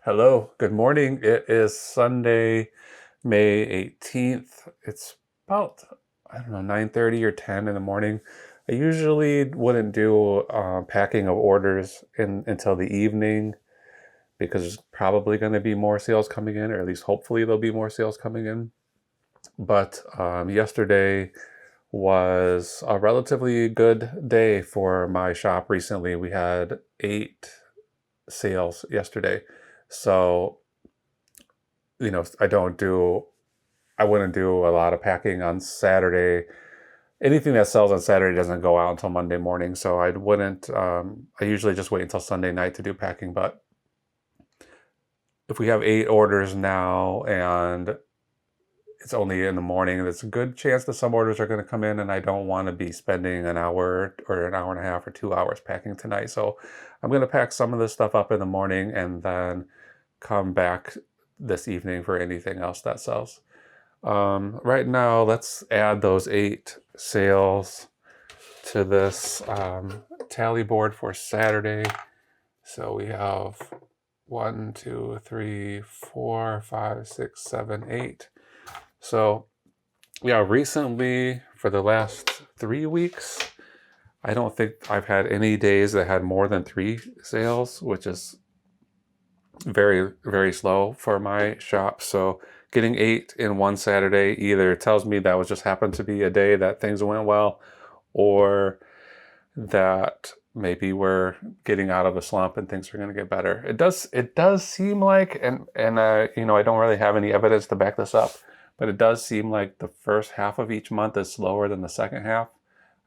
Hello, good morning. It is Sunday, May 18th. It's about, I don't know, 9:30 or 10 in the morning. I usually wouldn't do packing of orders until the evening because there's probably going to be more sales coming in, or at least hopefully there'll be more sales coming in. But yesterday was a relatively good day for my shop recently. We had 8 sales yesterday. So I wouldn't do a lot of packing on Saturday. Anything that sells on Saturday doesn't go out until Monday morning, so I wouldn't. I usually just wait until Sunday night to do packing. But if we have 8 orders now and it's only in the morning, there's a good chance that some orders are going to come in, and I don't want to be spending an hour or an hour and a half or 2 hours packing tonight. So I'm going to pack some of this stuff up in the morning and then come back this evening for anything else that sells. Right now, let's add those 8 sales to this tally board for Saturday. So we have 1, 2, 3, 4, 5, 6, 7, 8. So yeah, recently for the last 3 weeks, I don't think I've had any days that had more than 3 sales, which is very, very slow for my shop. So getting 8 in one Saturday either tells me that was just happened to be a day that things went well, or that maybe we're getting out of a slump and things are going to get better. It does seem like, and I don't really have any evidence to back this up, but it does seem like the first half of each month is slower than the second half.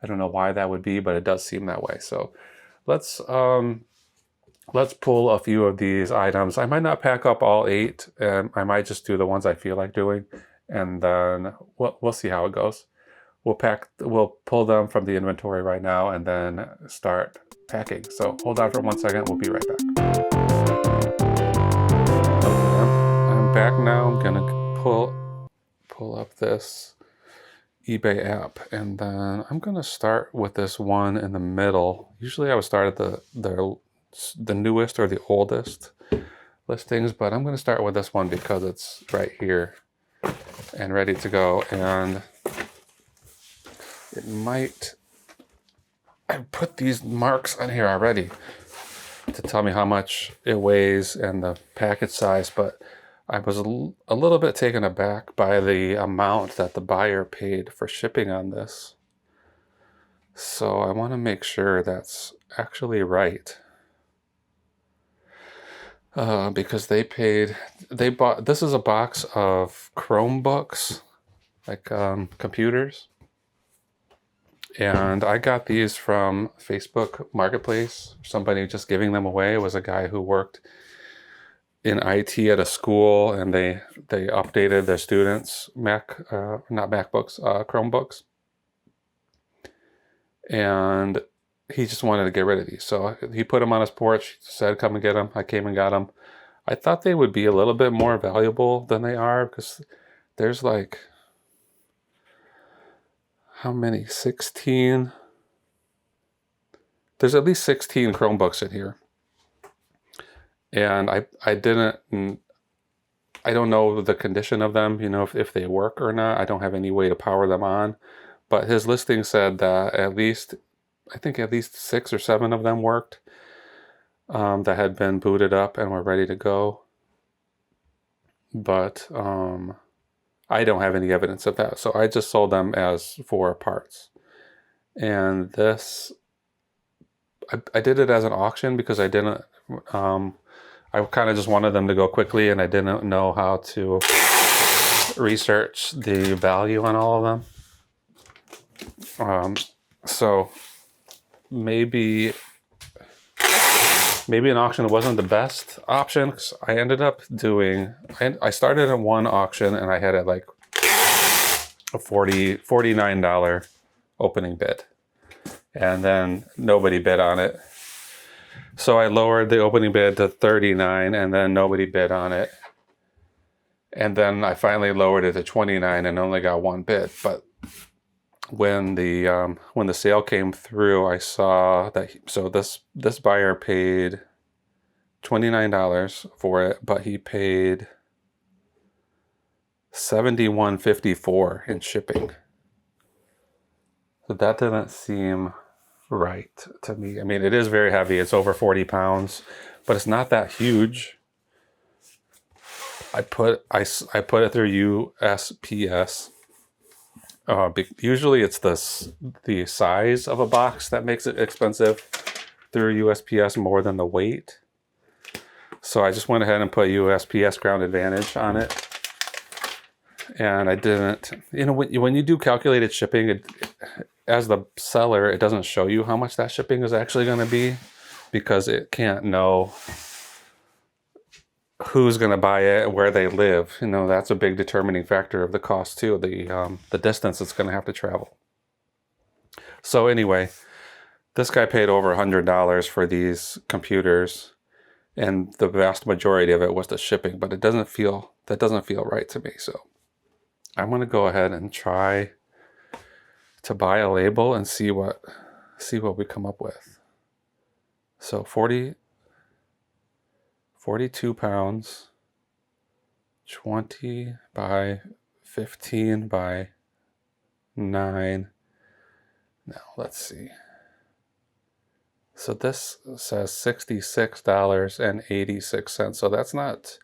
I don't know why that would be, but it does seem that way. So let's pull a few of these items. I might not pack up all 8, and I might just do the ones I feel like doing, and then we'll see how it goes. We'll pull them from the inventory right now and then start packing. So hold on for 1 second. We'll be right back. Okay, I'm back now. I'm gonna pull up this eBay app, and then I'm gonna start with this one in the middle. Usually I would start at the newest or the oldest listings, but I'm going to start with this one because it's right here and ready to go. And I put these marks on here already to tell me how much it weighs and the package size, but I was a little bit taken aback by the amount that the buyer paid for shipping on this. So I want to make sure that's actually right. Because they bought, this is a box of Chromebooks, like computers. And I got these from Facebook Marketplace. Somebody just giving them away. It was a guy who worked in IT at a school, and they updated their students' Chromebooks. And he just wanted to get rid of these. So he put them on his porch, said, come and get them. I came and got them. I thought they would be a little bit more valuable than they are, because there's like, how many? 16? There's at least 16 Chromebooks in here. And I don't know the condition of them, if they work or not. I don't have any way to power them on. But his listing said that at least 6 or 7 of them worked, that had been booted up and were ready to go. But I don't have any evidence of that. So I just sold them as for parts. And this, I did it as an auction because I didn't, I kind of just wanted them to go quickly, and I didn't know how to research the value on all of them. So maybe an auction wasn't the best option, because I ended up I started in one auction and I had it like a $49 opening bid, and then nobody bid on it. So I lowered the opening bid to $39, and then nobody bid on it. And then I finally lowered it to $29 and only got 1 bid. But when the sale came through, I saw that this buyer paid $29 for it, but he paid $71.54 in shipping. So that doesn't seem right to me. I mean, it is very heavy. It's over 40 pounds, but it's not that huge. I put it through USPS. Usually it's the size of a box that makes it expensive through USPS more than the weight. So I just went ahead and put USPS Ground Advantage on it. And I didn't, when you do calculated shipping, as the seller, it doesn't show you how much that shipping is actually going to be because it can't know who's going to buy it, where they live. That's a big determining factor of the cost too, the distance it's going to have to travel. So anyway, this guy paid over $100 for these computers, and the vast majority of it was the shipping, but that doesn't feel right to me. So I'm going to go ahead and try to buy a label and see what we come up with. So 42 pounds, 20 by 15 by 9. Now let's see. So this says $66.86. So that's not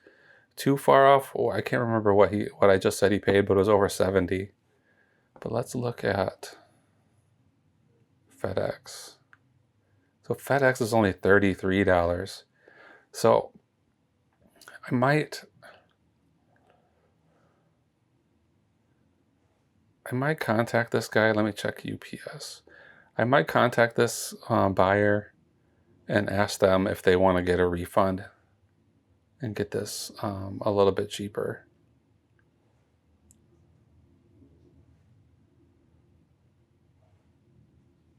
too far off. Oh, I can't remember what I just said he paid, but it was over 70. But let's look at FedEx. So FedEx is only $33. So I might contact this guy. Let me check UPS. I might contact this buyer and ask them if they want to get a refund and get this a little bit cheaper.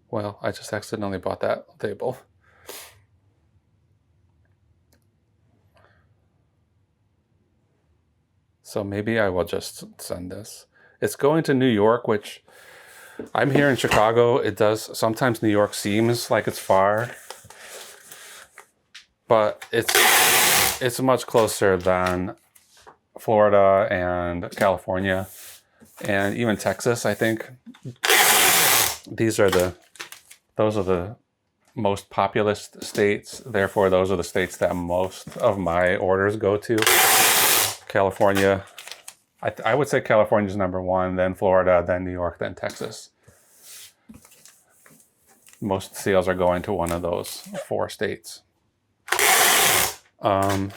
Well, I just accidentally bought that label. So maybe I will just send this. It's going to New York, which I'm here in Chicago. It does, sometimes New York seems like it's far, but it's much closer than Florida and California and even Texas, I think. Those are the most populous states. Therefore, those are the states that most of my orders go to. California, I would say California is number one, then Florida, then New York, then Texas. Most sales are going to one of those 4 states. I'm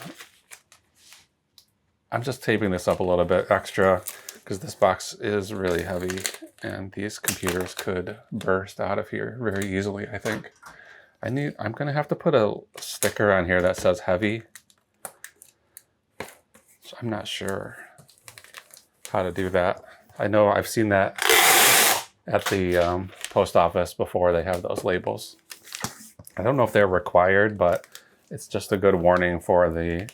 just taping this up a little bit extra because this box is really heavy and these computers could burst out of here very easily, I think. I'm gonna have to put a sticker on here that says heavy. So I'm not sure how to do that. I know I've seen that at the post office before. They have those labels. I don't know if they're required, but it's just a good warning for the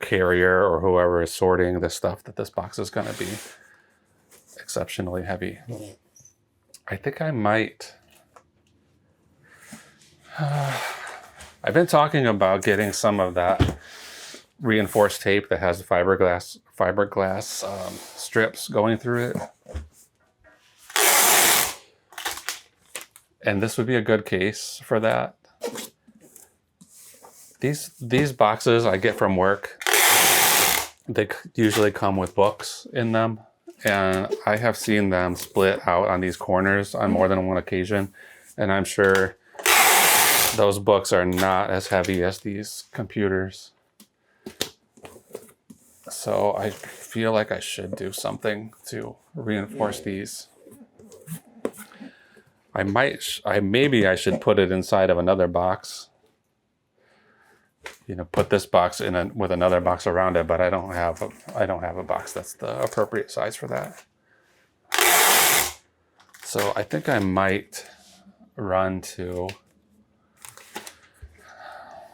carrier or whoever is sorting this stuff that this box is going to be exceptionally heavy. I think I might. I've been talking about getting some of that reinforced tape that has the fiberglass strips going through it. And this would be a good case for that. These boxes I get from work, they usually come with books in them. And I have seen them split out on these corners on more than one occasion. And I'm sure those books are not as heavy as these computers. So I feel like I should do something to reinforce these. Maybe I should put it inside of another box. Put this box in with another box around it, but I don't have a box that's the appropriate size for that. So I think I might run to.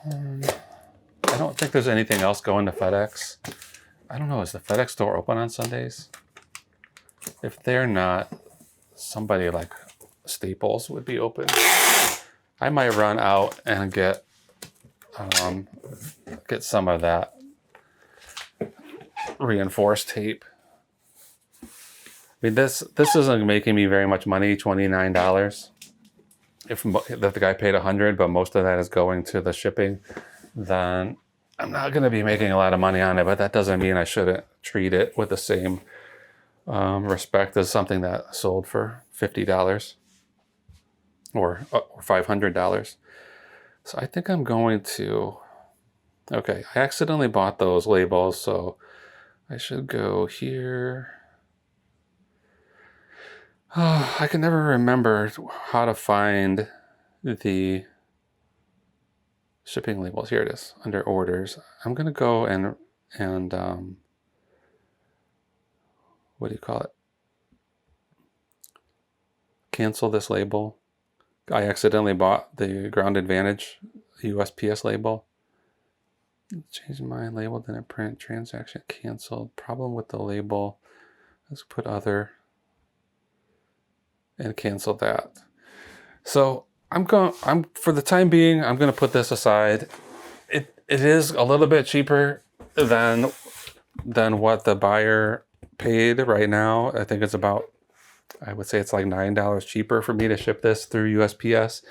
I don't think there's anything else going to FedEx. I don't know. Is the FedEx store open on Sundays? If they're not, somebody like Staples would be open. I might run out and get get some of that reinforced tape. I mean, this isn't making me very much money, $29. If the guy paid $100, but most of that is going to the shipping, then I'm not going to be making a lot of money on it. But that doesn't mean I shouldn't treat it with the same respect as something that sold for $50 or $500. So I think I'm going to. Okay, I accidentally bought those labels, so I should go here. Oh, I can never remember how to find the shipping labels. Here it is, under orders. I'm gonna go and what do you call it? Cancel this label. I accidentally bought the Ground Advantage USPS label. Change my label, didn't print, transaction canceled. Problem with the label. Let's put other and cancel that. So for the time being, I'm gonna put this aside. It is a little bit cheaper than what the buyer paid right now. I think it's about, I would say it's like $9 cheaper for me to ship this through USPS,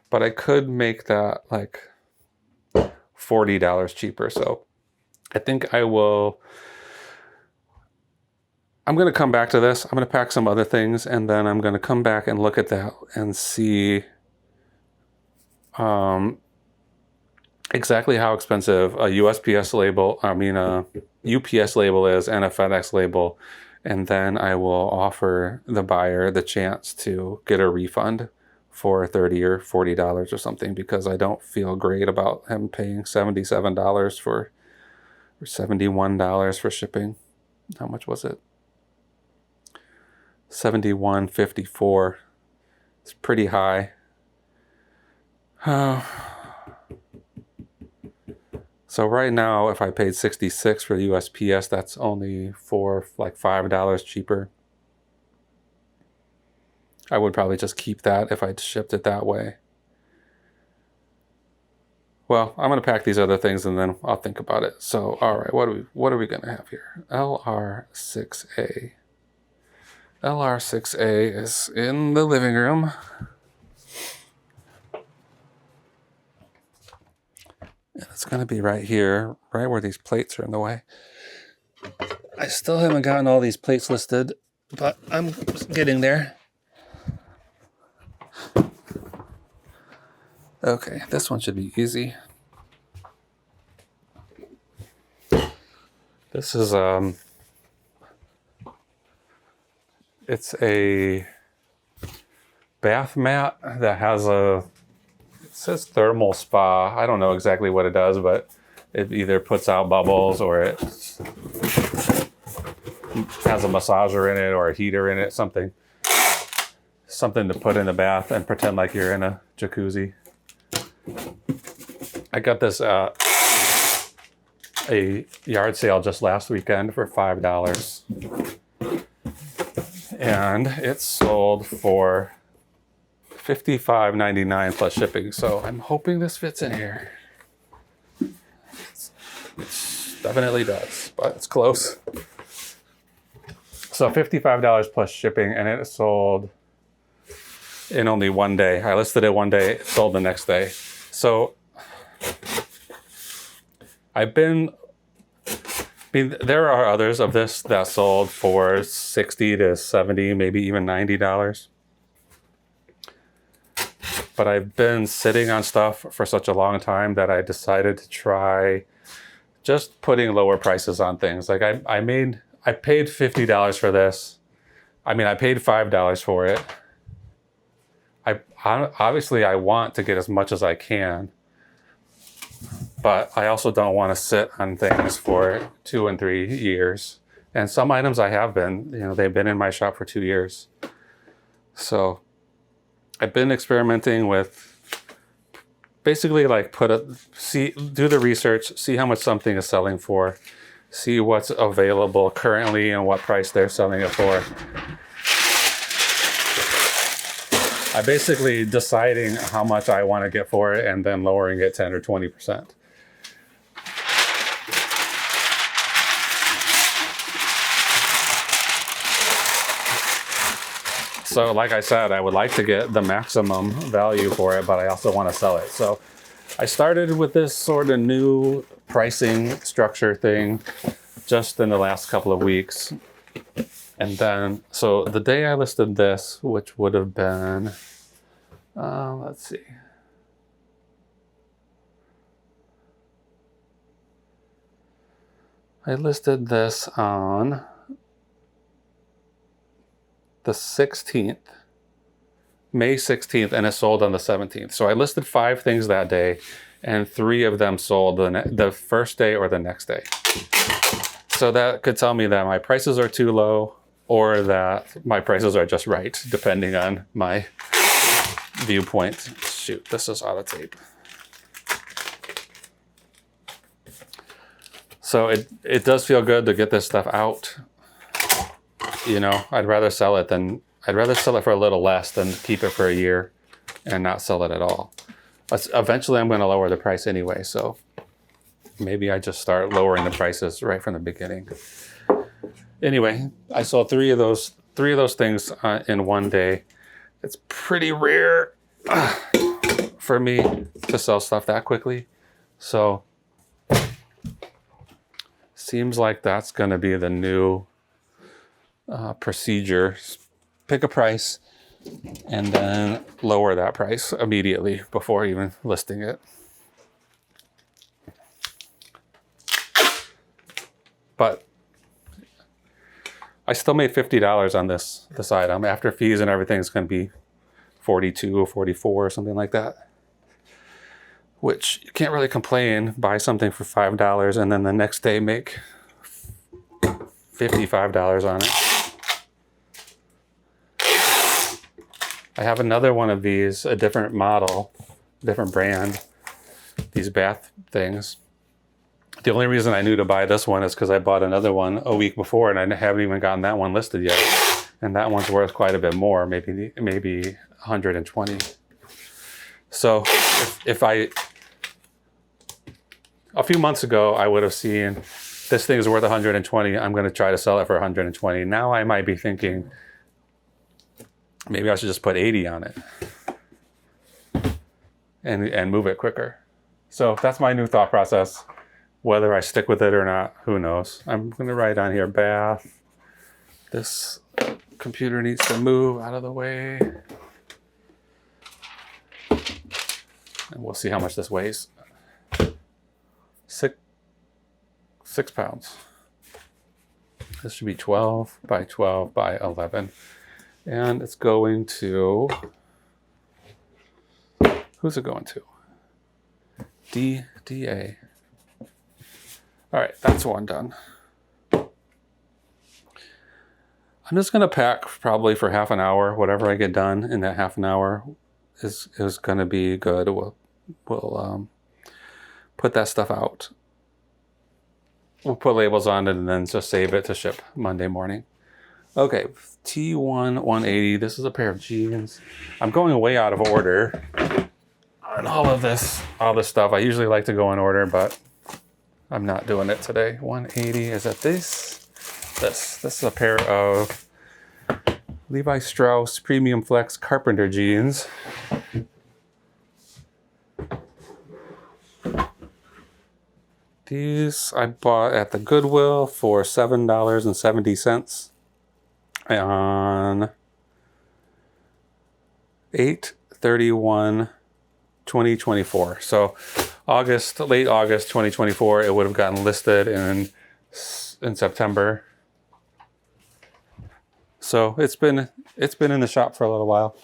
but I could make that like $40 cheaper. So I think I'm going to come back to this. I'm going to pack some other things, and then I'm going to come back and look at that and see exactly how expensive a USPS label, a UPS label is, and a FedEx label. And then I will offer the buyer the chance to get a refund for $30 or $40 or something, because I don't feel great about him paying $77 or $71 for shipping. How much was it? $71.54. It's pretty high. So right now, if I paid $66 for the USPS, that's only for like $5 cheaper. I would probably just keep that if I'd shipped it that way. Well, I'm going to pack these other things and then I'll think about it. So, all right, what are we going to have here? LR6A. LR6A is in the living room. And it's going to be right here, right where these plates are in the way. I still haven't gotten all these plates listed, but I'm getting there. Okay, this one should be easy. This is it's a bath mat that has it says thermal spa. I don't know exactly what it does, but it either puts out bubbles or it has a massager in it or a heater in it, something to put in the bath and pretend like you're in a jacuzzi. I got this at a yard sale just last weekend for $5. And it sold for $55.99 plus shipping. So I'm hoping this fits in here. It definitely does, but it's close. So $55 plus shipping, and it sold in only one day. I listed it one day, it sold the next day. So there are others of this that sold for $60 to $70, maybe even $90. But I've been sitting on stuff for such a long time that I decided to try just putting lower prices on things. Like I paid $50 for this. I paid $5 for it. Obviously I want to get as much as I can, but I also don't want to sit on things for 2 and 3 years. And some items I have been, they've been in my shop for 2 years. So I've been experimenting with basically like do the research, see how much something is selling for, see what's available currently and what price they're selling it for. I'm basically deciding how much I want to get for it and then lowering it 10 or 20%. So like I said, I would like to get the maximum value for it, but I also want to sell it. So I started with this sort of new pricing structure thing just in the last couple of weeks. And then, so the day I listed this, which would have been, let's see. I listed this on the 16th, May 16th, and it sold on the 17th. So I listed 5 things that day, and 3 of them sold the first day or the next day. So that could tell me that my prices are too low or that my prices are just right, depending on my viewpoint. Shoot, this is out of tape. So it does feel good to get this stuff out. You know, I'd rather sell it for a little less than keep it for a year and not sell it at all. Eventually I'm going to lower the price anyway, so maybe I just start lowering the prices right from the beginning. Anyway, I sold 3 of those things in one day. It's pretty rare for me to sell stuff that quickly. So seems like that's going to be the new procedure. Pick a price and then lower that price immediately before even listing it. But I still made $50 on this item. After fees and everything, it's going to be 42 or 44 or something like that. Which you can't really complain. Buy something for $5 and then the next day make $55 on it. I have another one of these, a different model, different brand, these bath things. The only reason I knew to buy this one is because I bought another one a week before and I haven't even gotten that one listed yet. And that one's worth quite a bit more, maybe 120. So a few months ago, I would have seen this thing is worth 120. I'm going to try to sell it for 120. Now I might be thinking, maybe I should just put 80 on it and move it quicker. So that's my new thought process. Whether I stick with it or not, who knows? I'm going to write on here, bath. This computer needs to move out of the way. And we'll see how much this weighs. 6 pounds. This should be 12 by 12 by 11. And it's going to, who's it going to? DA. All right, that's one done. I'm just gonna pack probably for half an hour. Whatever I get done in that half an hour is gonna be good. We'll put that stuff out. We'll put labels on it and then just save it to ship Monday morning. Okay, T1 180. This is a pair of jeans. I'm going way out of order on all this stuff. I usually like to go in order, but I'm not doing it today. 180, is that this? This is a pair of Levi Strauss Premium Flex Carpenter jeans. These I bought at the Goodwill for $7.70 on 8/31/2024. So late August 2024, it would have gotten listed in September. So it's been in the shop for a little while.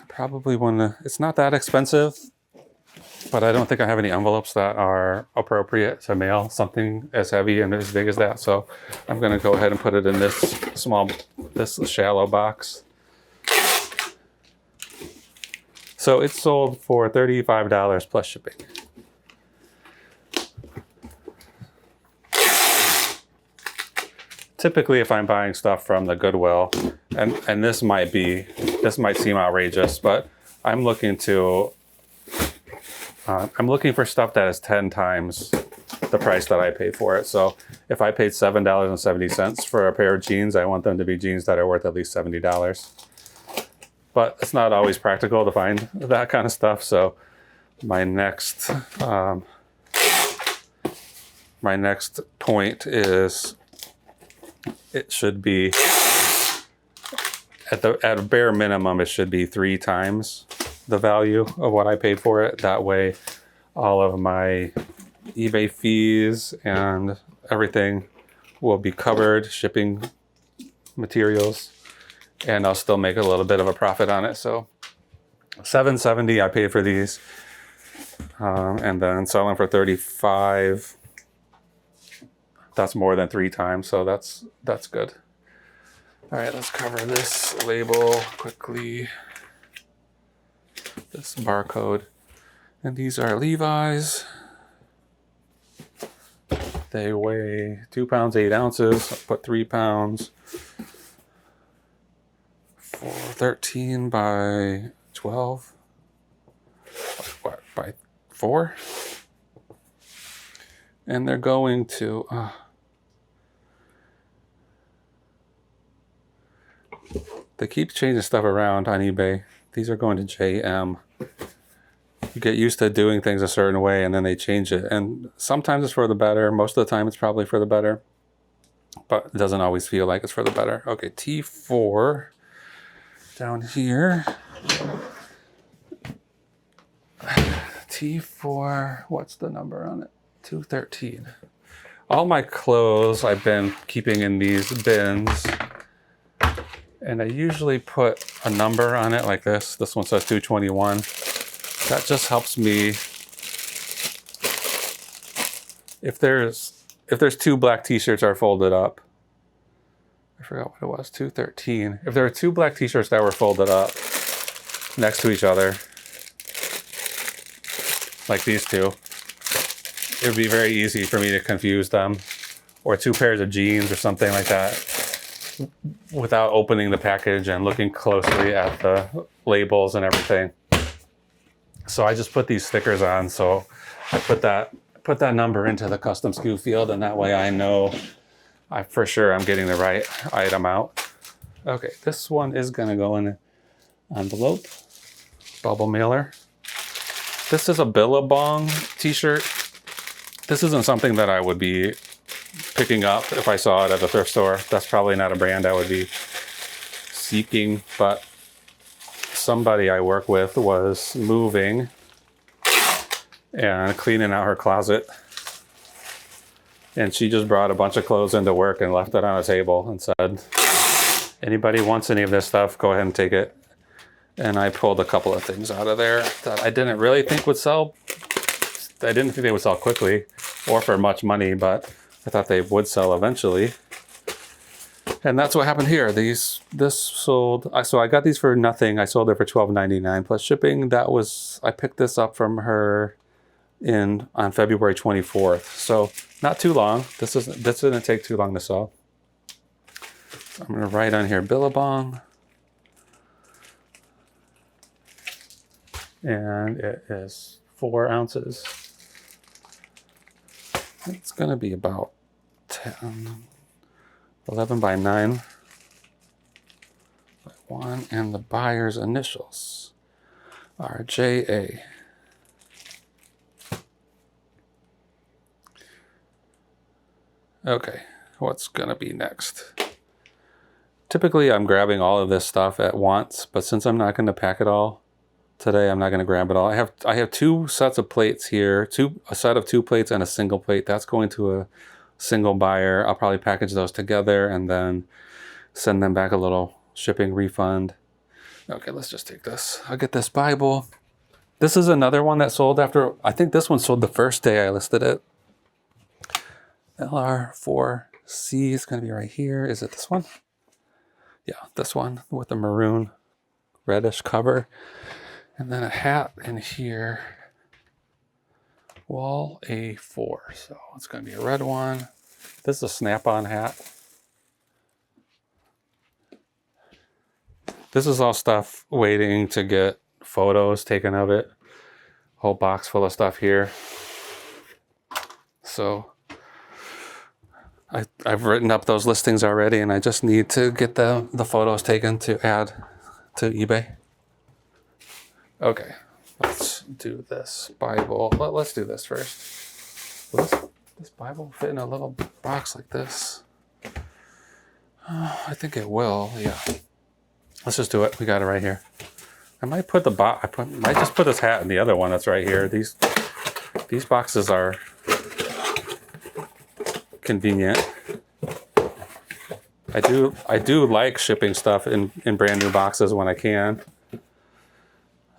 Probably it's not that expensive, but I don't think I have any envelopes that are appropriate to mail something as heavy and as big as that. So I'm gonna go ahead and put it in this shallow box. So it's sold for $35 plus shipping. typically if I'm buying stuff from the Goodwill, and this might seem outrageous, but I'm looking for stuff that is 10 times the price that I pay for it. So if I paid $7.70 for a pair of jeans, I want them to be jeans that are worth at least $70. But it's not always practical to find that kind of stuff. So my next point is, it should be at a bare minimum, it should be 3 times the value of what I paid for it. That way all of my eBay fees and everything will be covered, shipping materials, and I'll still make a little bit of a profit on it. So $7.70 I paid for these, and then selling for $35. That's more than 3 times, so that's good. All right, let's cover this label quickly. This barcode, and these are Levi's. They weigh 2 pounds 8 ounces. I'll put 3 pounds. 13 by 12. What, by 4? And they're going to they keep changing stuff around on eBay. These are going to JM. You get used to doing things a certain way and then they change it. And sometimes it's for the better. Most of the time it's probably for the better. But it doesn't always feel like it's for the better. Okay, T4 down here. T4, what's the number on it? 213. All my clothes I've been keeping in these bins. And I usually put a number on it like this. This one says 221. That just helps me. If there's 2 black t-shirts are folded up. I forgot what it was, 213. If there are 2 black t-shirts that were folded up next to each other, like these two, it would be very easy for me to confuse them. Or 2 pairs of jeans or something like that, without opening the package and looking closely at the labels and everything. So I just put these stickers on. So I put that number into the custom SKU field, and that way I know for sure I'm getting the right item out. Okay, this one is gonna go in an envelope, bubble mailer. This is a Billabong t-shirt. This isn't something that I would be picking up if I saw it at a thrift store. That's probably not a brand I would be seeking, but somebody I work with was moving and cleaning out her closet, and she just brought a bunch of clothes into work and left it on a table and said, anybody wants any of this stuff, go ahead and take it. And I pulled a couple of things out of there that I didn't really think would sell. I didn't think they would sell quickly or for much money, but I thought they would sell eventually. And that's what happened here. This sold, so I got these for nothing. I sold it for $12.99 plus shipping. I picked this up from her on February 24th. So not too long. This didn't take too long to sell. So I'm gonna write on here Billabong. And it is 4 ounces. It's gonna be about 11 by 9 by 1, and the buyer's initials are JA. Okay, what's gonna be next? Typically I'm grabbing all of this stuff at once, but since I'm not gonna pack it all today, I'm not gonna grab it all. I have 2 sets of plates here, a set of 2 plates and a single plate. That's going to a single buyer. I'll probably package those together and then send them back a little shipping refund. Okay, let's just take this. I'll get this Bible. This is another one that sold after, I think this one sold the first day I listed it. LR4C is gonna be right here. Is it this one? Yeah, this one with the maroon reddish cover. And then a hat in here. Wall A4. So it's going to be a red one. This is a snap-on hat. This is all stuff waiting to get photos taken of it. Whole box full of stuff here. So I've written up those listings already, and I just need to get the photos taken to add to eBay. Okay, let's do this Bible. Let's do this first. Will this Bible fit in a little box like this? I think it will, yeah. Let's just do it. We got it right here. I might put might just put this hat in the other one that's right here. These boxes are convenient. I do like shipping stuff in brand new boxes when I can.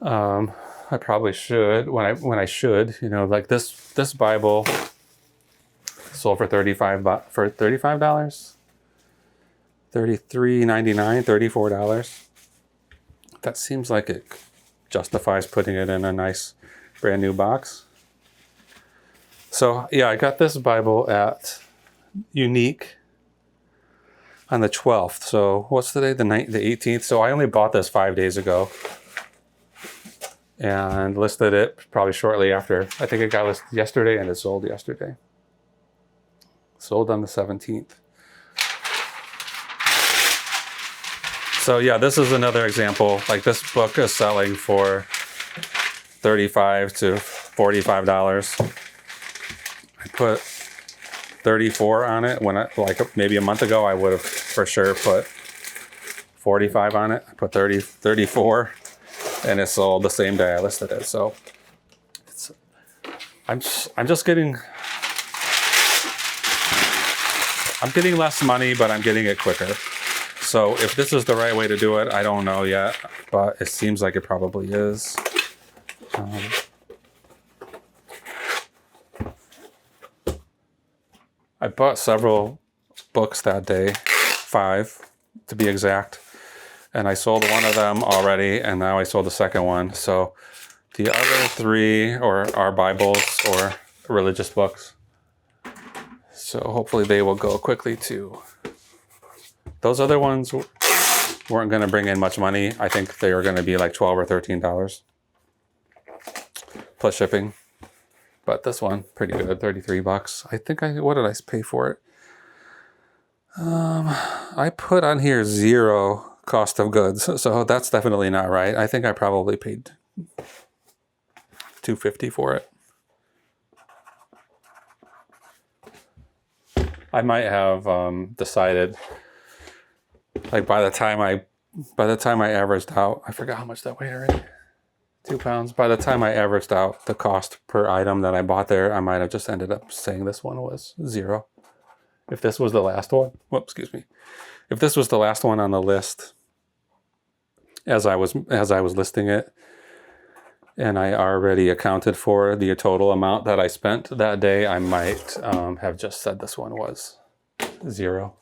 I probably should when I should, you know, like this Bible sold for $35, $33.99, $34. That seems like it justifies putting it in a nice brand new box. So yeah, I got this Bible at Unique on the 12th. So what's today? The 18th. So I only bought this 5 days ago and listed it probably shortly after. I think it got listed yesterday and it sold yesterday. Sold on the 17th. So yeah, this is another example. Like this book is selling for $35 to $45. I put 34 on it when like maybe a month ago I would have for sure put 45 on it. I put 34 and it sold the same day I listed it. So I'm getting less money, but I'm getting it quicker. So if this is the right way to do it, I don't know yet, but it seems like it probably is. I bought several books that day, 5 to be exact, and I sold one of them already, and now I sold the second one. So the other 3 are Bibles or religious books. So hopefully they will go quickly too. Those other ones weren't going to bring in much money. I think they were going to be like $12 or $13 plus shipping. But this one, pretty good, $33. I think what did I pay for it? I put on here 0 cost of goods, so that's definitely not right. I think I probably paid $2.50 for it. I might have decided, like by the time I averaged out, I forgot how much that weighed already. 2 pounds. By the time I averaged out the cost per item that I bought there, I might have just ended up saying this one was 0. If this was the last one, excuse me. If this was the last one on the list, as I was listing it, and I already accounted for the total amount that I spent that day, I might have just said this one was 0.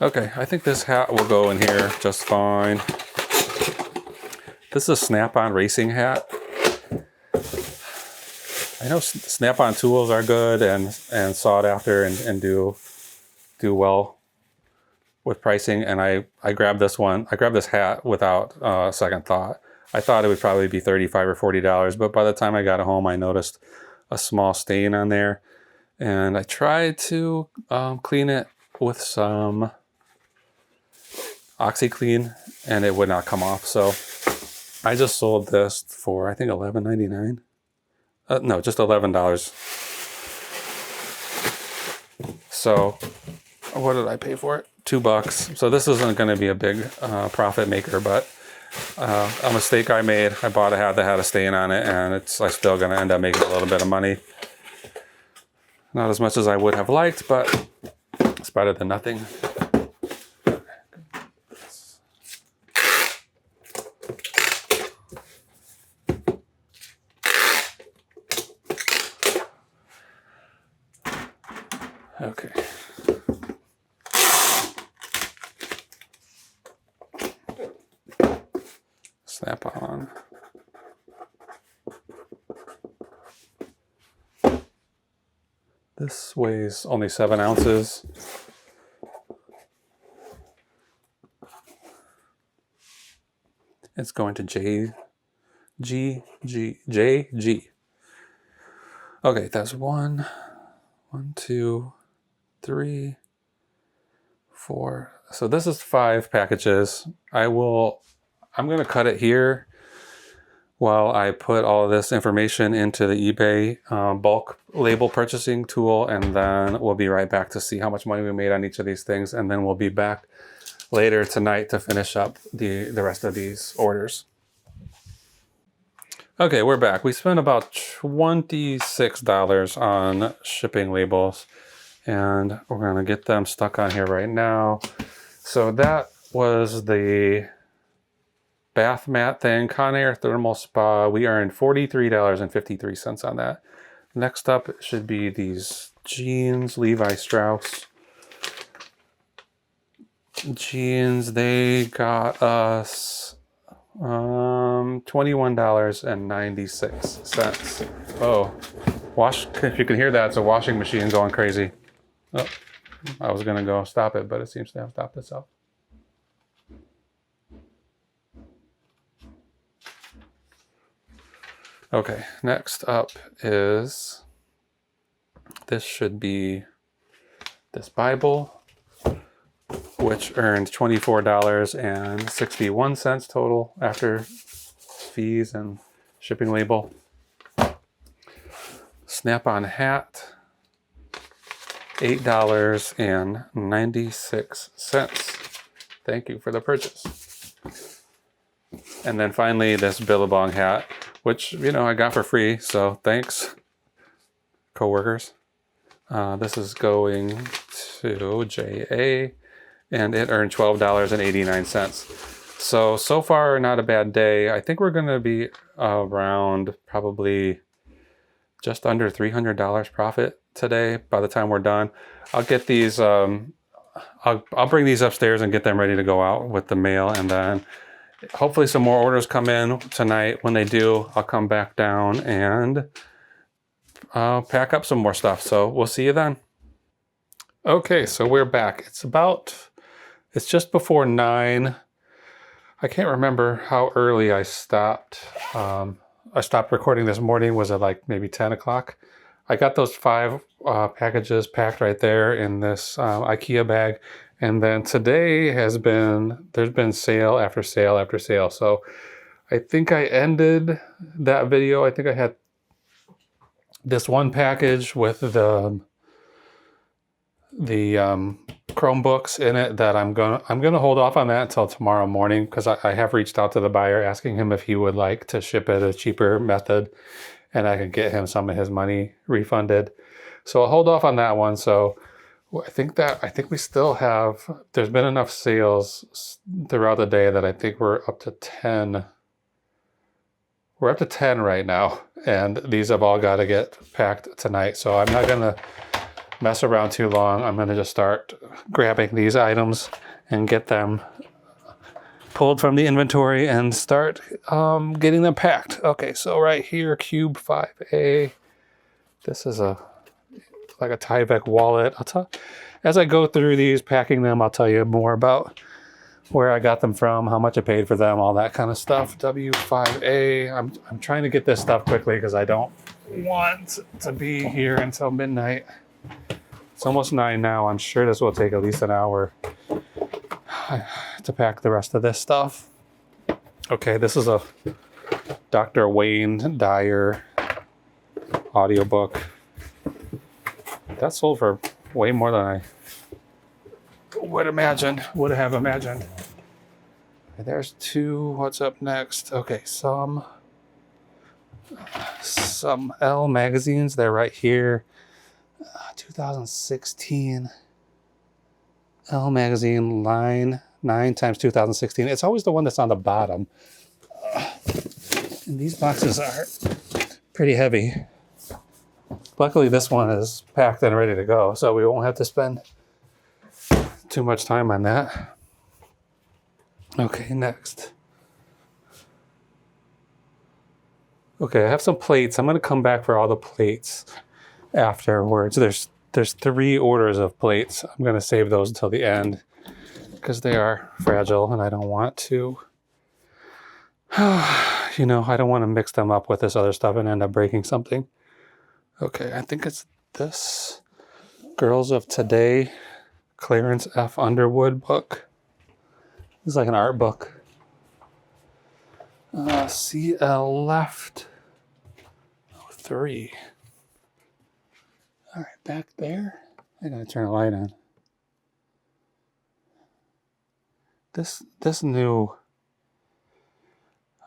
Okay, I think this hat will go in here just fine. This is a Snap-on racing hat. I know Snap-on tools are good and sought after and do well with pricing. And I grabbed this one. I grabbed this hat without second thought. I thought it would probably be $35 or $40, but by the time I got it home, I noticed a small stain on there, and I tried to clean it with some OxyClean, and it would not come off. So I just sold this for I think $11.99. No, just $11. So what did I pay for it? $2. So this isn't going to be a big profit maker, but a mistake I made. I bought a hat that had a stain on it, and I'm still going to end up making a little bit of money. Not as much as I would have liked, but it's better than nothing. Okay. Snap on. This weighs only 7 ounces. It's going to JG. Okay, that's 1, 2, 3, 4. So this is 5 packages. I'm going to cut it here while I put all of this information into the eBay bulk label purchasing tool, and then we'll be right back to see how much money we made on each of these things, and then we'll be back later tonight to finish up the rest of these orders. Okay, we're back. We spent about $26 on shipping labels, and we're going to get them stuck on here right now. So that was the bath mat thing, Conair Thermal Spa. We earned $43.53 on that. Next up should be these jeans, Levi Strauss jeans. They got us $21.96. Oh, if you can hear that, it's a washing machine going crazy. Oh, I was gonna go stop it, but it seems to have stopped itself. Okay, next up is, this should be this Bible, which earned $24.61 total after fees and shipping label. Snap-on hat, $8.96. Thank you for the purchase. And then finally, this Billabong hat, which, you know, I got for free, so thanks, coworkers. This is going to JA, and it earned $12.89. So far, not a bad day. I think we're going to be around probably just under $300 profit today by the time we're done. I'll get these, I'll bring these upstairs and get them ready to go out with the mail, and then hopefully some more orders come in tonight. When they do, I'll come back down and pack up some more stuff. So we'll see you then. Okay, so we're back. It's just before 9. I can't remember how early I stopped. I stopped recording this morning. Was it like maybe 10 o'clock? I got those 5 packages packed right there in this IKEA bag. And then today there's been sale after sale after sale. So I think I ended that video. I think I had this one package with the Chromebooks in it that I'm gonna hold off on that until tomorrow morning, because I have reached out to the buyer asking him if he would like to ship it a cheaper method, and I can get him some of his money refunded. So I'll hold off on that one. So I think we still have, there's been enough sales throughout the day that I think we're up to 10. We're up to 10 right now, and these have all got to get packed tonight. So I'm not gonna mess around too long. I'm gonna just start grabbing these items and get them pulled from the inventory and start getting them packed. Okay, so right here, Cube 5A. This is like a Tyvek wallet. As I go through these, packing them, I'll tell you more about where I got them from, how much I paid for them, all that kind of stuff. W5A. I'm trying to get this stuff quickly because I don't want to be here until midnight. It's almost 9 now. I'm sure this will take at least an hour to pack the rest of this stuff. Okay, this is a Dr. Wayne Dyer audiobook. That sold for way more than I would have imagined. There's 2. What's up next? Okay, some Elle magazines. They're right here. 2016 Elle magazine, line 9 times 2016. It's always the one that's on the bottom. And these boxes are pretty heavy. Luckily, this one is packed and ready to go, so we won't have to spend too much time on that. Okay, next. Okay, I have some plates. I'm going to come back for all the plates afterwards. There's 3 orders of plates. I'm going to save those until the end because they are fragile and I don't want to You know, I don't want to mix them up with this other stuff and end up breaking something. Okay, I think it's this Girls of Today Clarence F. Underwood book. It's like an art book. CL left 3. All right, back there. I gotta turn the light on. This new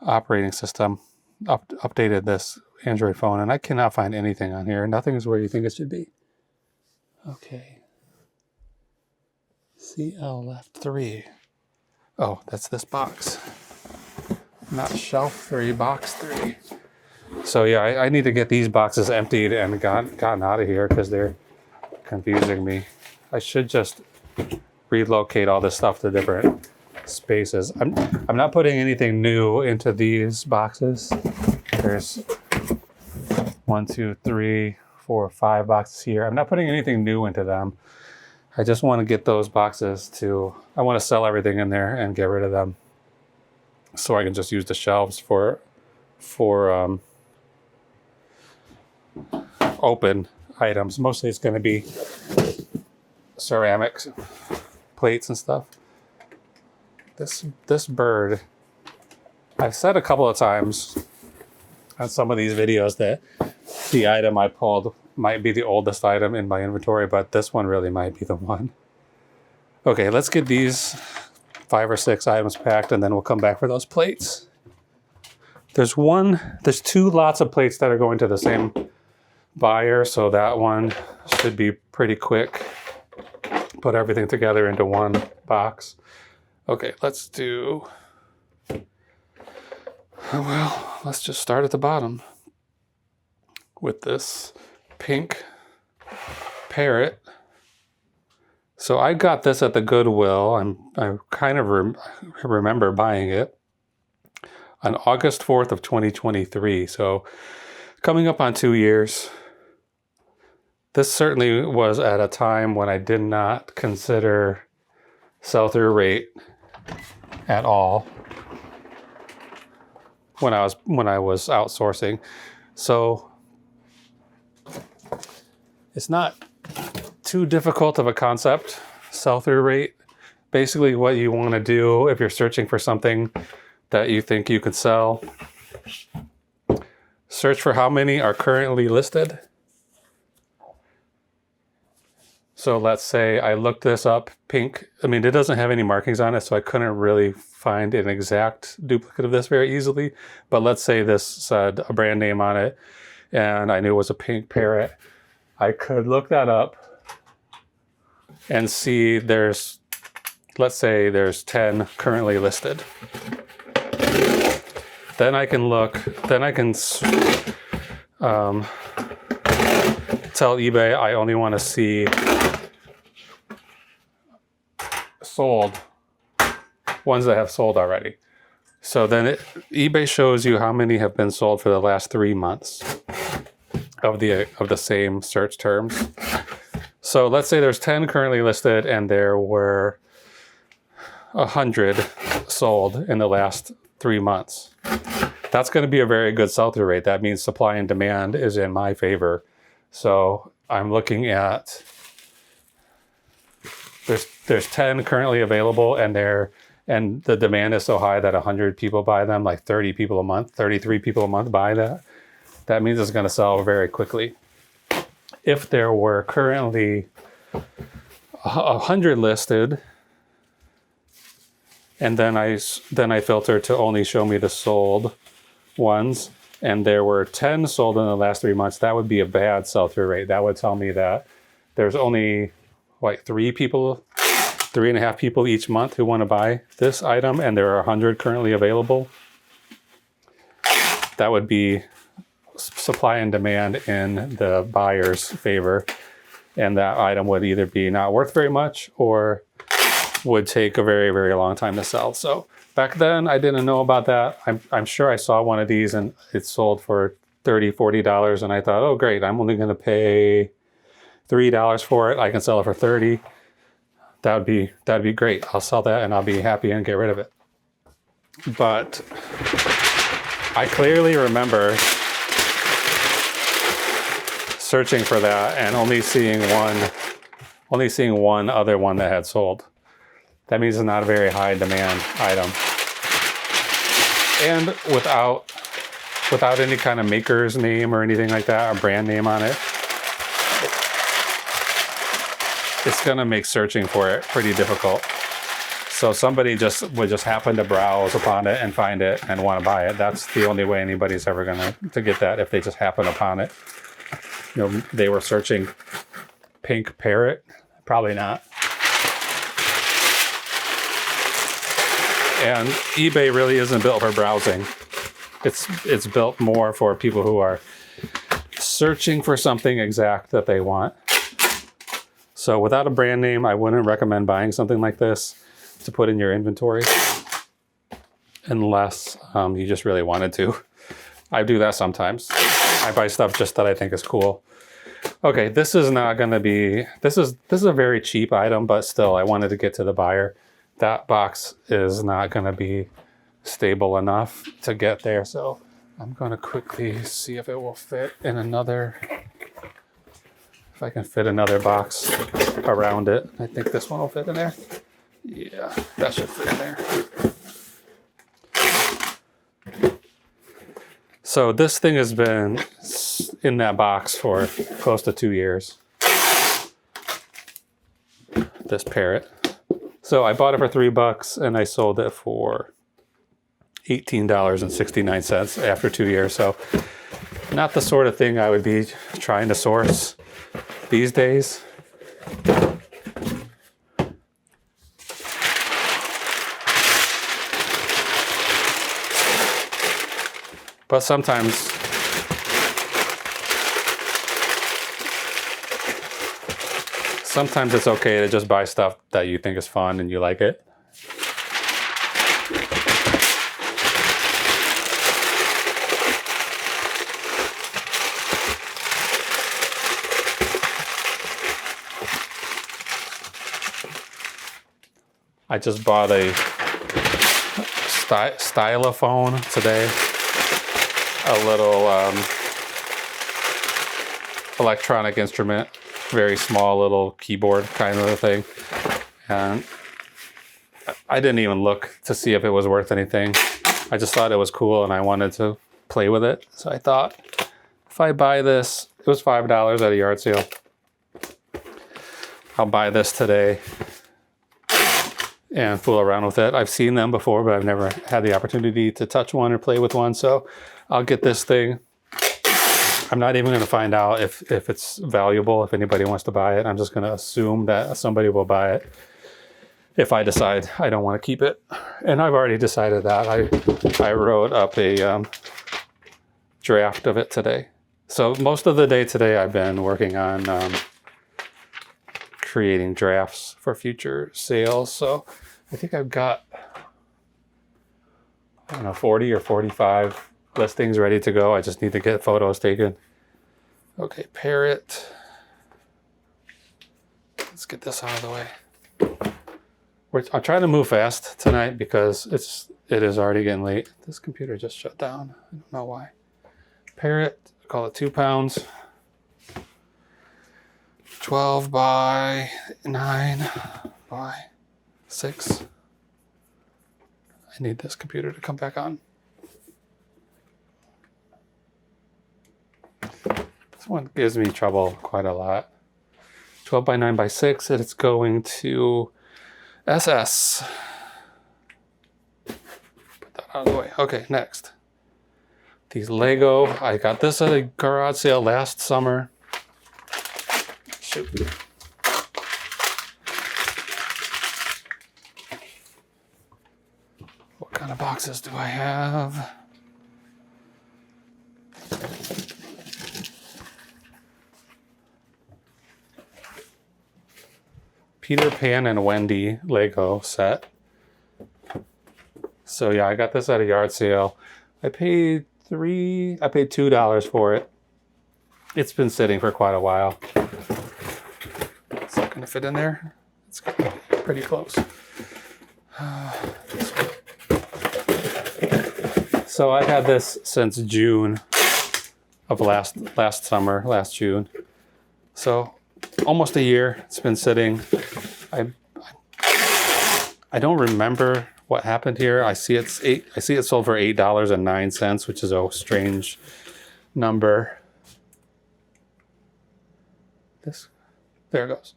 operating system updated this Android phone, and I cannot find anything on here. Nothing is where you think it should be. Okay. CL left 3. Oh, that's this box. Not shelf 3, box 3. So yeah, I need to get these boxes emptied and gotten out of here because they're confusing me. I should just relocate all this stuff to different spaces. I'm not putting anything new into these boxes. There's 1, 2, 3, 4, 5 boxes here. I'm not putting anything new into them. I just want to get those boxes I want to sell everything in there and get rid of them so I can just use the shelves for open items. Mostly it's going to be ceramics, plates and stuff. This bird, I've said a couple of times on some of these videos that the item I pulled might be the oldest item in my inventory, but this one really might be the one. Okay, let's get these 5 or 6 items packed and then we'll come back for those plates. There's 2 lots of plates that are going to the same buyer, so that one should be pretty quick. Put everything together into one box. Okay, let's just start at the bottom with this pink parrot. So I got this at the Goodwill. I kind of remember buying it on August 4th of 2023. So coming up on 2 years. This certainly was at a time when I did not consider sell-through rate at all when I was outsourcing. So it's not too difficult of a concept, sell-through rate. Basically what you want to do if you're searching for something that you think you could sell, search for how many are currently listed. So let's say I looked this up, pink. I mean, it doesn't have any markings on it, so I couldn't really find an exact duplicate of this very easily. But let's say this said a brand name on it, and I knew it was a pink parrot. I could look that up and see let's say there's 10 currently listed. Then I can tell eBay I only want to see sold ones that have sold already. So then eBay shows you how many have been sold for the last 3 months of the same search terms. So let's say there's 10 currently listed and there were 100 sold in the last 3 months. That's going to be a very good sell-through rate. That means supply and demand is in my favor. So I'm looking at there's 10 currently available and the demand is so high that 100 people buy them, like 30 people a month, 33 people a month buy that. That means it's going to sell very quickly. If there were currently 100 listed, and then I filter to only show me the sold ones, and there were 10 sold in the last 3 months, that would be a bad sell-through rate. That would tell me that there's only like 3.5 people each month who want to buy this item, and there are 100 currently available. That would be supply and demand in the buyer's favor, and that item would either be not worth very much or would take a very, very long time to sell. So back then I didn't know about that. I'm sure I saw one of these and it sold for $30, $40, and I thought, oh great, I'm only going to pay $3 for it. I can sell it for $30. That'd be great. I'll sell that and I'll be happy and get rid of it. But I clearly remember searching for that and only seeing one other one that had sold. That means it's not a very high demand item. And without any kind of maker's name or anything like that, or brand name on it, it's gonna make searching for it pretty difficult. So somebody would just happen to browse upon it and find it and want to buy it. That's the only way anybody's ever gonna to get that, if they just happen upon it. You know, they were searching pink parrot, probably not. And eBay really isn't built for browsing. It's built more for people who are searching for something exact that they want. So without a brand name, I wouldn't recommend buying something like this to put in your inventory, unless you just really wanted to. I do that sometimes. I buy stuff just that I think is cool. Okay, this is not going to be, this is a very cheap item, but still I wanted to get to the buyer. That box is not going to be stable enough to get there, so I'm going to quickly see if it will fit in another, if I can fit another box around it. I think this one will fit in there. Yeah, that should fit in there. So this thing has been in that box for close to 2 years. This parrot. So I bought it for $3 and I sold it for $18.69 after 2 years. So not the sort of thing I would be trying to source these days. But sometimes it's okay to just buy stuff that you think is fun and you like it. I just bought a stylophone today. A little electronic instrument, very small little keyboard kind of a thing. And I didn't even look to see if it was worth anything. I just thought it was cool and I wanted to play with it. So I thought, if I buy this, it was $5 at a yard sale. I'll buy this today and fool around with it. I've seen them before, but I've never had the opportunity to touch one or play with one. So I'll get this thing. I'm not even going to find out if it's valuable, if anybody wants to buy it. I'm just going to assume that somebody will buy it if I decide I don't want to keep it. And I've already decided that. I wrote up a draft of it today. So most of the day today I've been working on creating drafts for future sales. So I think I've got, I don't know, 40 or 45 listings ready to go. I just need to get photos taken. Okay, parrot. Let's get this out of the way. I'm trying to move fast tonight because it is already getting late. This computer just shut down. I don't know why. Parrot, I call it 2 pounds. 12 by 9 by 6. I need this computer to come back on. This one gives me trouble quite a lot. 12 by 9 by 6, and it's going to SS. Put that out of the way. Okay, next. These Lego, I got this at a garage sale last summer. Shoot. What kind of boxes do I have? Peter Pan and Wendy Lego set. So yeah, I got this at a yard sale. I paid $2 for it. It's been sitting for quite a while. Is that gonna fit in there? It's gonna be pretty close. So I've had this since June of last June. So almost a year it's been sitting. I don't remember what happened here. I see it sold for $8.09, which is a strange number. There it goes.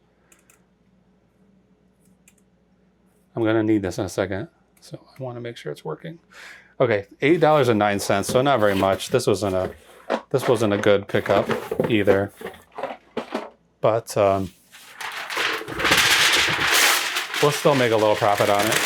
I'm gonna need this in a second, so I want to make sure it's working. Okay, $8.09, so not very much. This wasn't a good pickup either, but we'll still make a little profit on it.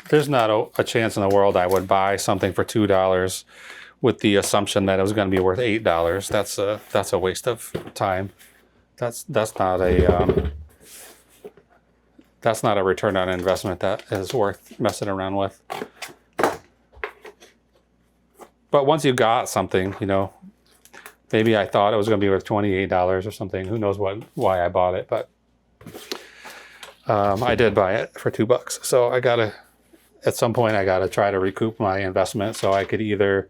There's not a chance in the world I would buy something for $2 with the assumption that it was going to be worth $8. That's a waste of time. That's not a return on investment that is worth messing around with. But once you got something, you know, maybe I thought it was going to be worth $28 or something. Who knows why I bought it, but I did buy it for $2. So at some point I got to try to recoup my investment, so I could either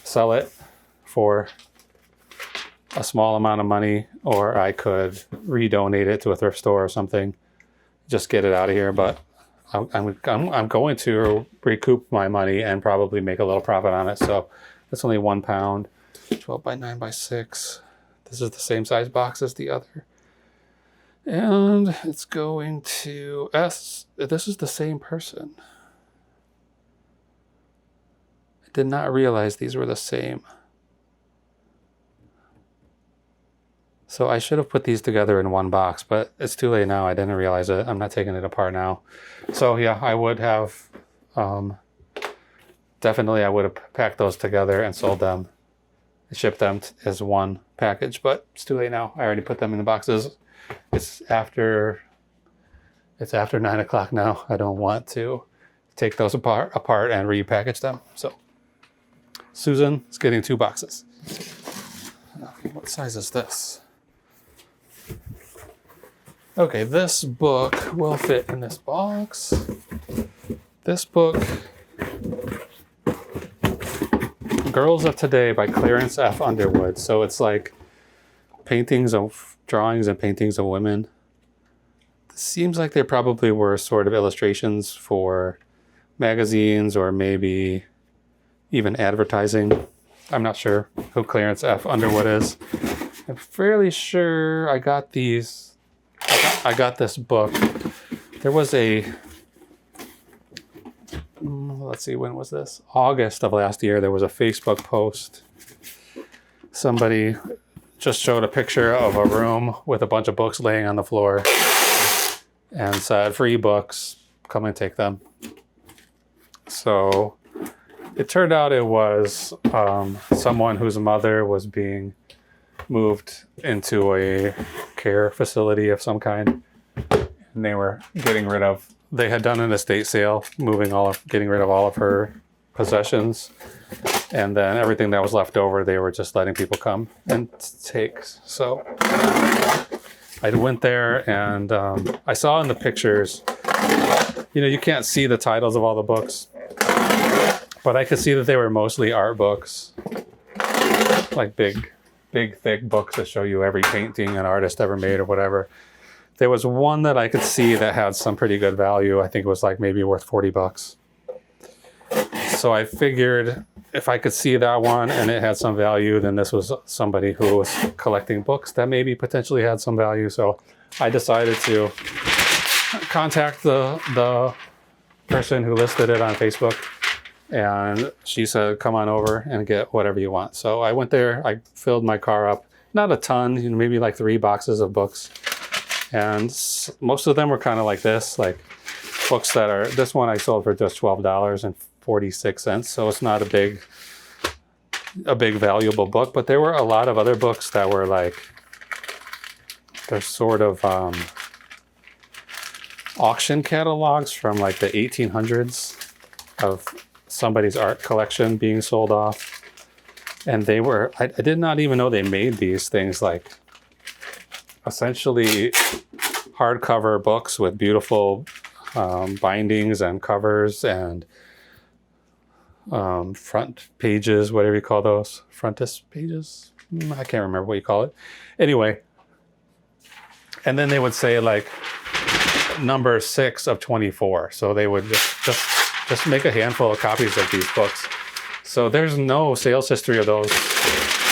sell it for a small amount of money, or I could redonate it to a thrift store or something, just get it out of here. But I'm going to recoup my money and probably make a little profit on it. So it's only 1 pound, 12 by 9 by 6. This is the same size box as the other. And it's going to this is the same person. I did not realize these were the same. So I should have put these together in one box, but it's too late now. I didn't realize it. I'm not taking it apart now. So yeah, I would have, definitely I would have packed those together and sold them, shipped them as one package, but it's too late now. I already put them in the boxes. It's after 9 o'clock now. I don't want to take those apart and repackage them. So Susan is getting 2 boxes. What size is this? Okay, this book will fit in this box. This book, Girls of Today by Clarence F. Underwood. So it's like drawings and paintings of women. It seems like they probably were sort of illustrations for magazines or maybe even advertising. I'm not sure who Clarence F. Underwood is. I'm fairly sure I got this book. There was let's see, when was this? August of last year, there was a Facebook post. Somebody just showed a picture of a room with a bunch of books laying on the floor and said, free books, come and take them. So it turned out it was someone whose mother was being moved into a care facility of some kind. And they had done an estate sale, getting rid of all of her possessions. And then everything that was left over, they were just letting people come and take. So I went there and I saw in the pictures, you know, you can't see the titles of all the books, but I could see that they were mostly art books, like big, thick books that show you every painting an artist ever made or whatever. There was one that I could see that had some pretty good value. I think it was like maybe worth $40. So I figured if I could see that one and it had some value, then this was somebody who was collecting books that maybe potentially had some value. So I decided to contact the person who listed it on Facebook, and she said, come on over and get whatever you want. So I went there, I filled my car up, not a ton, maybe like 3 boxes of books. And most of them were kind of like this, like books that are, this one I sold for just $12 and 46 cents. So it's not a big valuable book, but there were a lot of other books that were like, they're sort of auction catalogs from like the 1800s of somebody's art collection being sold off. And they were, I did not even know they made these things, like essentially hardcover books with beautiful bindings and covers and front pages, whatever you call those, frontis pages. I can't remember what you call it. Anyway, and then they would say like number 6 of 24. So they would just make a handful of copies of these books. So there's no sales history of those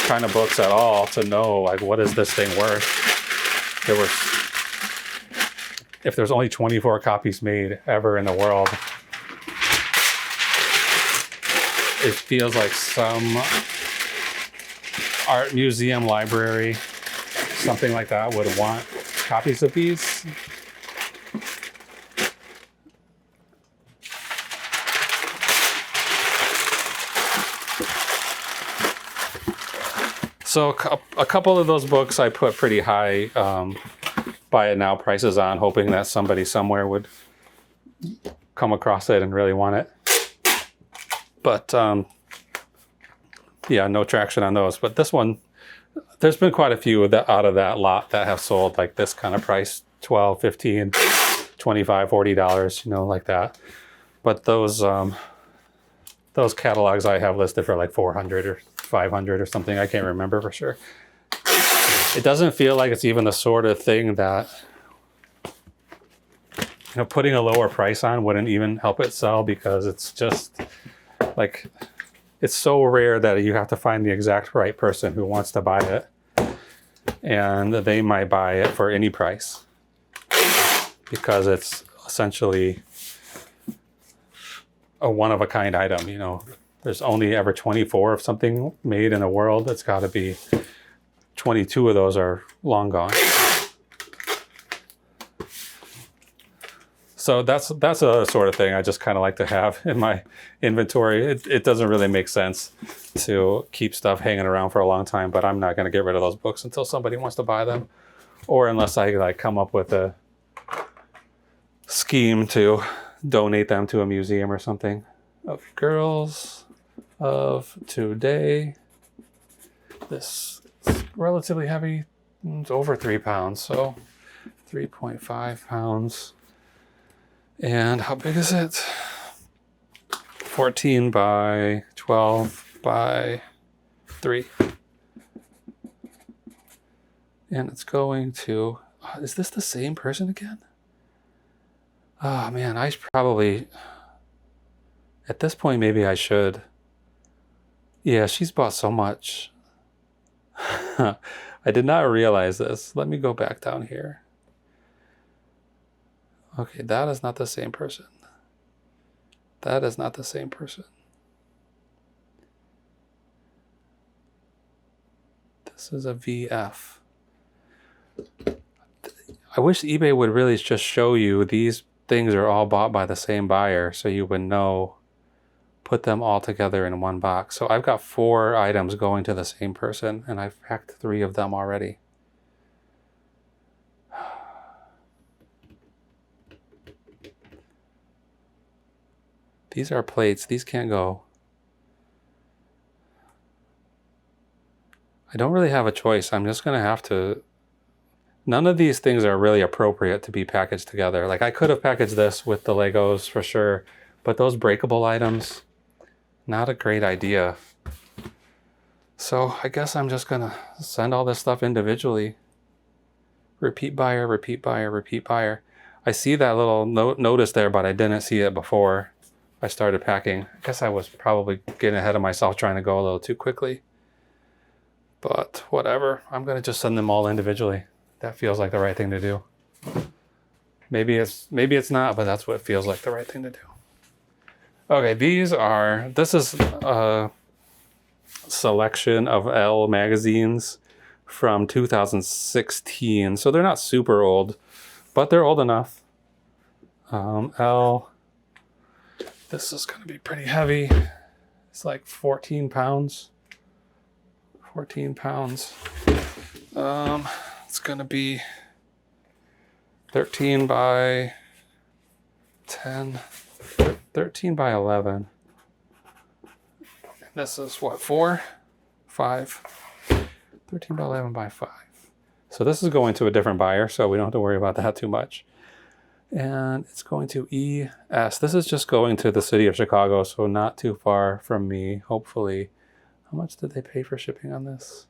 kind of books at all to know like, what is this thing worth? If there's only 24 copies made ever in the world, it feels like some art museum, library, something like that would want copies of these. So a couple of those books I put pretty high buy it now prices on, hoping that somebody somewhere would come across it and really want it. But yeah, no traction on those. But this one, there's been quite a few out of that lot that have sold like this kind of price, $12, $15, $25, $40, you know, like that. But those catalogs I have listed for like 400 or 500 or something. I can't remember for sure. It doesn't feel like it's even the sort of thing that, you know, putting a lower price on wouldn't even help it sell, because it's just like, it's so rare that you have to find the exact right person who wants to buy it, and they might buy it for any price because it's essentially a one-of-a-kind item. You know, there's only ever 24 of something made in the world. It's got to be 22 of those are long gone. So that's a sort of thing I just kind of like to have in my inventory. It doesn't really make sense to keep stuff hanging around for a long time, but I'm not going to get rid of those books until somebody wants to buy them, or unless I like come up with a scheme to donate them to a museum or something. Of Girls of Today. This is relatively heavy. It's over 3 pounds, so 3.5 pounds. And how big is it? 14 by 12 by 3. And it's going to... is this the same person again? Oh man, I probably... At this point, maybe I should. Yeah, she's bought so much. I did not realize this. Let me go back down here. Okay, that is not the same person. That is not the same person. This is a VF. I wish eBay would really just show you these things are all bought by the same buyer, so you would know, put them all together in one box. So I've got 4 items going to the same person, and I've packed 3 of them already. These are plates. These can't go. I don't really have a choice. I'm just going to have to... None of these things are really appropriate to be packaged together. Like, I could have packaged this with the Legos for sure, but those breakable items, not a great idea. So I guess I'm just going to send all this stuff individually. Repeat buyer, repeat buyer, repeat buyer. I see that little notice there, but I didn't see it before I started packing. I guess I was probably getting ahead of myself, trying to go a little too quickly. But whatever, I'm going to just send them all individually. That feels like the right thing to do. Maybe it's not, but that's what feels like the right thing to do. Okay, this is a selection of Elle magazines from 2016. So they're not super old, but they're old enough. Elle This is going to be pretty heavy. It's like 14 pounds. 14 pounds. It's going to be 13 by 10, 13 by 11. And this is what, 4, 5, 13 by 11 by 5. So this is going to a different buyer, so we don't have to worry about that too much. And it's going to ES. This is just going to the city of Chicago, so not too far from me, hopefully. How much did they pay for shipping on this?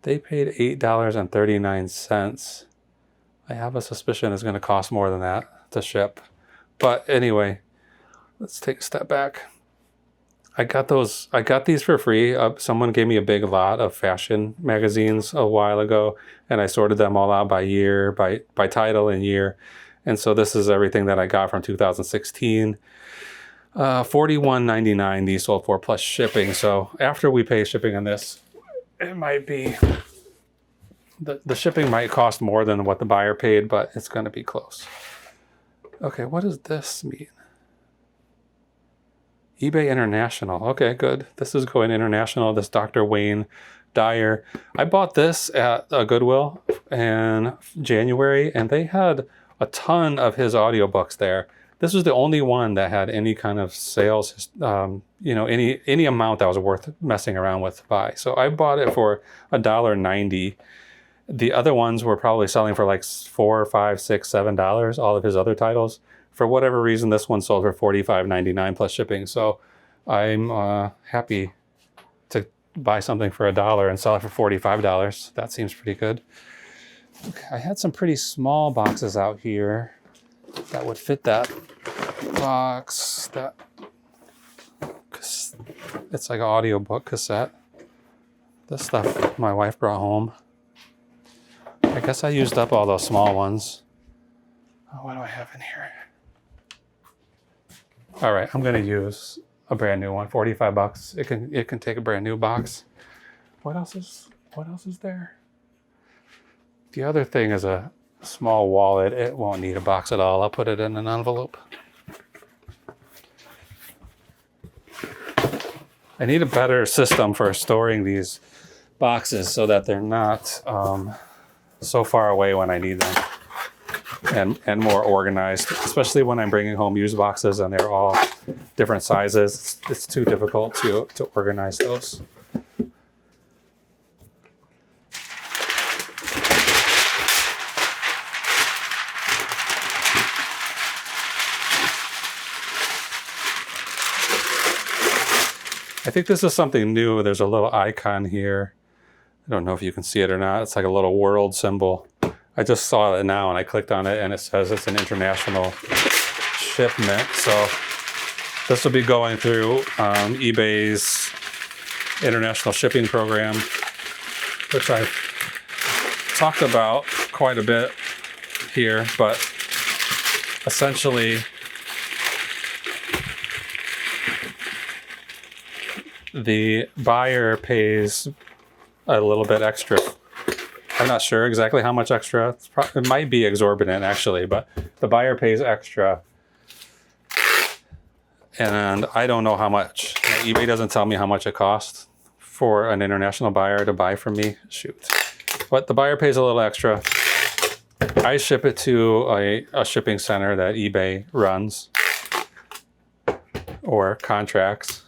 They paid $8.39. I have a suspicion it's going to cost more than that to ship. But anyway, let's take a step back. I got these for free. Someone gave me a big lot of fashion magazines a while ago, and I sorted them all out by year, by title and year. And so this is everything that I got from 2016. $41.99 these sold for plus shipping. So after we pay shipping on this, it might be, the shipping might cost more than what the buyer paid, but it's going to be close. Okay, what does this mean? eBay International. Okay, good. This is going international. This Dr. Wayne Dyer. I bought this at Goodwill in January, and they had a ton of his audiobooks there. This was the only one that had any kind of sales, any amount that was worth messing around with to buy. So I bought it for $1.90. The other ones were probably selling for like $4, $5, $6, $7, all of his other titles. For whatever reason, this one sold for $45.99 plus shipping. So I'm happy to buy something for $1 and sell it for $45. That seems pretty good. Okay, I had some pretty small boxes out here that would fit that box. It's like an audiobook cassette. This stuff my wife brought home. I guess I used up all those small ones. Oh, what do I have in here? All right, I'm gonna use a brand new one, 45 bucks. It can take a brand new box. What else is there? The other thing is a small wallet. It won't need a box at all. I'll put it in an envelope. I need a better system for storing these boxes so that they're not so far away when I need them. And more organized, especially when I'm bringing home used boxes and they're all different sizes. It's too difficult to organize those. I think this is something new. There's a little icon here. I don't know if you can see it or not. It's like a little world symbol. I just saw it now and I clicked on it and it says it's an international shipment. So this will be going through eBay's international shipping program, which I've talked about quite a bit here, but essentially the buyer pays a little bit extra. I'm not sure exactly how much extra. It might be exorbitant, actually, but the buyer pays extra. And I don't know how much. eBay doesn't tell me how much it costs for an international buyer to buy from me. Shoot. But the buyer pays a little extra. I ship it to a shipping center that eBay runs or contracts.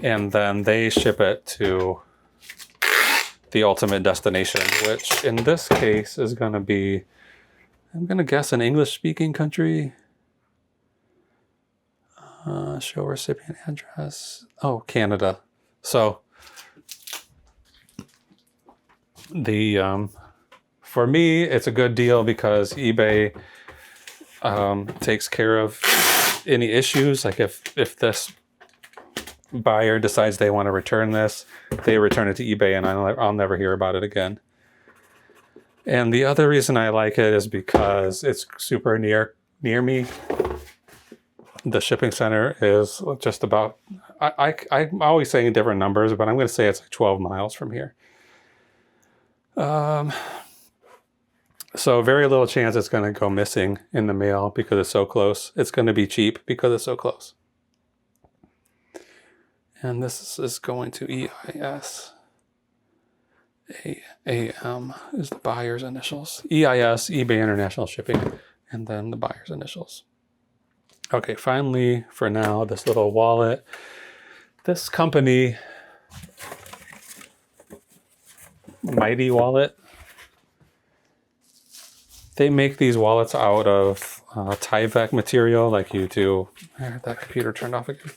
And then they ship it to the ultimate destination, which in this case is going to be, I'm going to guess, an English-speaking country. Show recipient address. Oh, Canada. So for me, it's a good deal because eBay takes care of any issues. Like if this buyer decides they want to return this, they return it to eBay and I'll never hear about it again. And the other reason I like it is because it's super near me. The shipping center is just about, I'm always saying different numbers, but I'm going to say it's like 12 miles from here. So very little chance it's going to go missing in the mail because it's so close. It's going to be cheap because it's so close. And this is going to EIS. AM is the buyer's initials. EIS, eBay International Shipping, and then the buyer's initials. Okay, finally, for now, this little wallet. This company, Mighty Wallet, they make these wallets out of Tyvek material, like you do. That computer turned off again.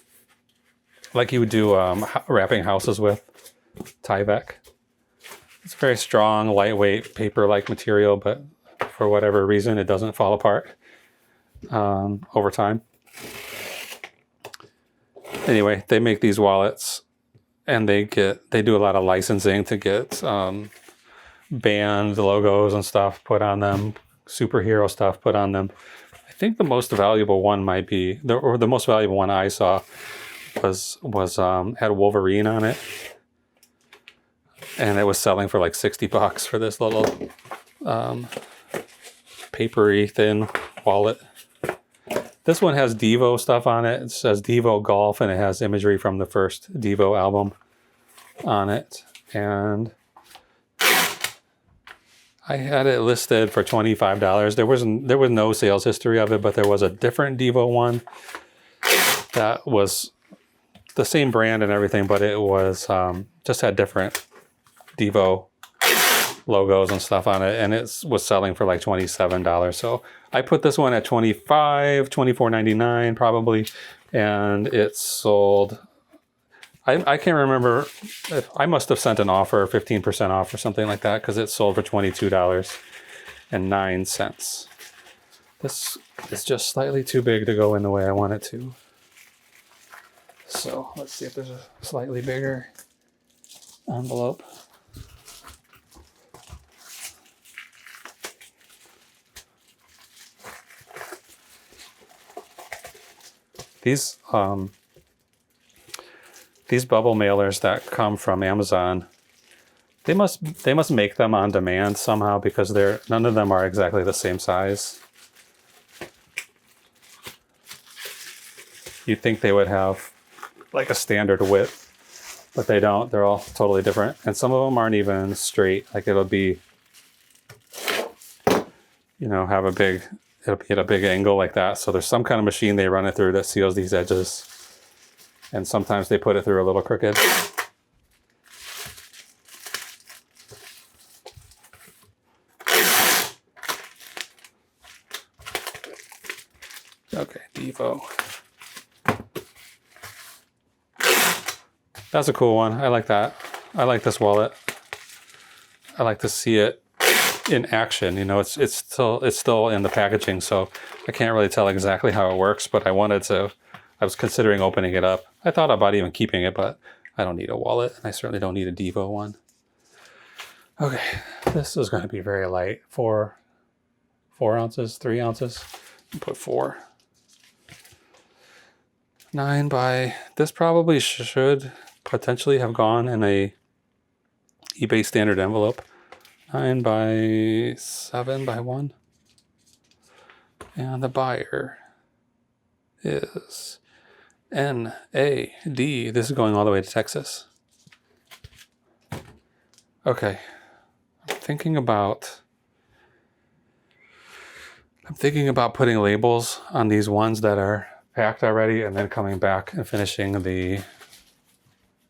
Like you would do wrapping houses with Tyvek. It's very strong, lightweight, paper-like material, but for whatever reason, it doesn't fall apart over time. Anyway, they make these wallets, and they do a lot of licensing to get band logos and stuff put on them, superhero stuff put on them. I think the most valuable one might be, the most valuable one I saw was had Wolverine on it, and it was selling for like $60 for this little papery thin wallet. This one has Devo stuff on it. It says Devo Golf, and it has imagery from the first Devo album on it. And I had it listed for $25. There was no sales history of it, but there was a different Devo one that was the same brand and everything, but it was just had different Devo logos and stuff on it, and it was selling for like $27. So I put this one at $24.99 probably, and it sold. I can't remember if I must have sent an offer, 15% off or something like that, because it sold for $22.09. This is just slightly too big to go in the way I want it to. So let's see if there's a slightly bigger envelope. These bubble mailers that come from Amazon, they must make them on demand somehow, because none of them are exactly the same size. You'd think they would have like a standard width, but they don't. They're all totally different, and some of them aren't even straight. Like it'll be, it'll be at a big angle like that. So there's some kind of machine they run it through that seals these edges. And sometimes they put it through a little crooked. Okay, Devo. That's a cool one. I like that. I like this wallet. I like to see it in action. It's still in the packaging, so I can't really tell exactly how it works, but I was considering opening it up. I thought about even keeping it, but I don't need a wallet, and I certainly don't need a Devo one. Okay, this is going to be very light. 4 ounces, 3 ounces. Put 4. 9 by, this probably should potentially have gone in a eBay standard envelope. 9 by 7 by 1. And the buyer is NAD. This is going all the way to Texas. Okay. I'm thinking about putting labels on these ones that are packed already, and then coming back and finishing the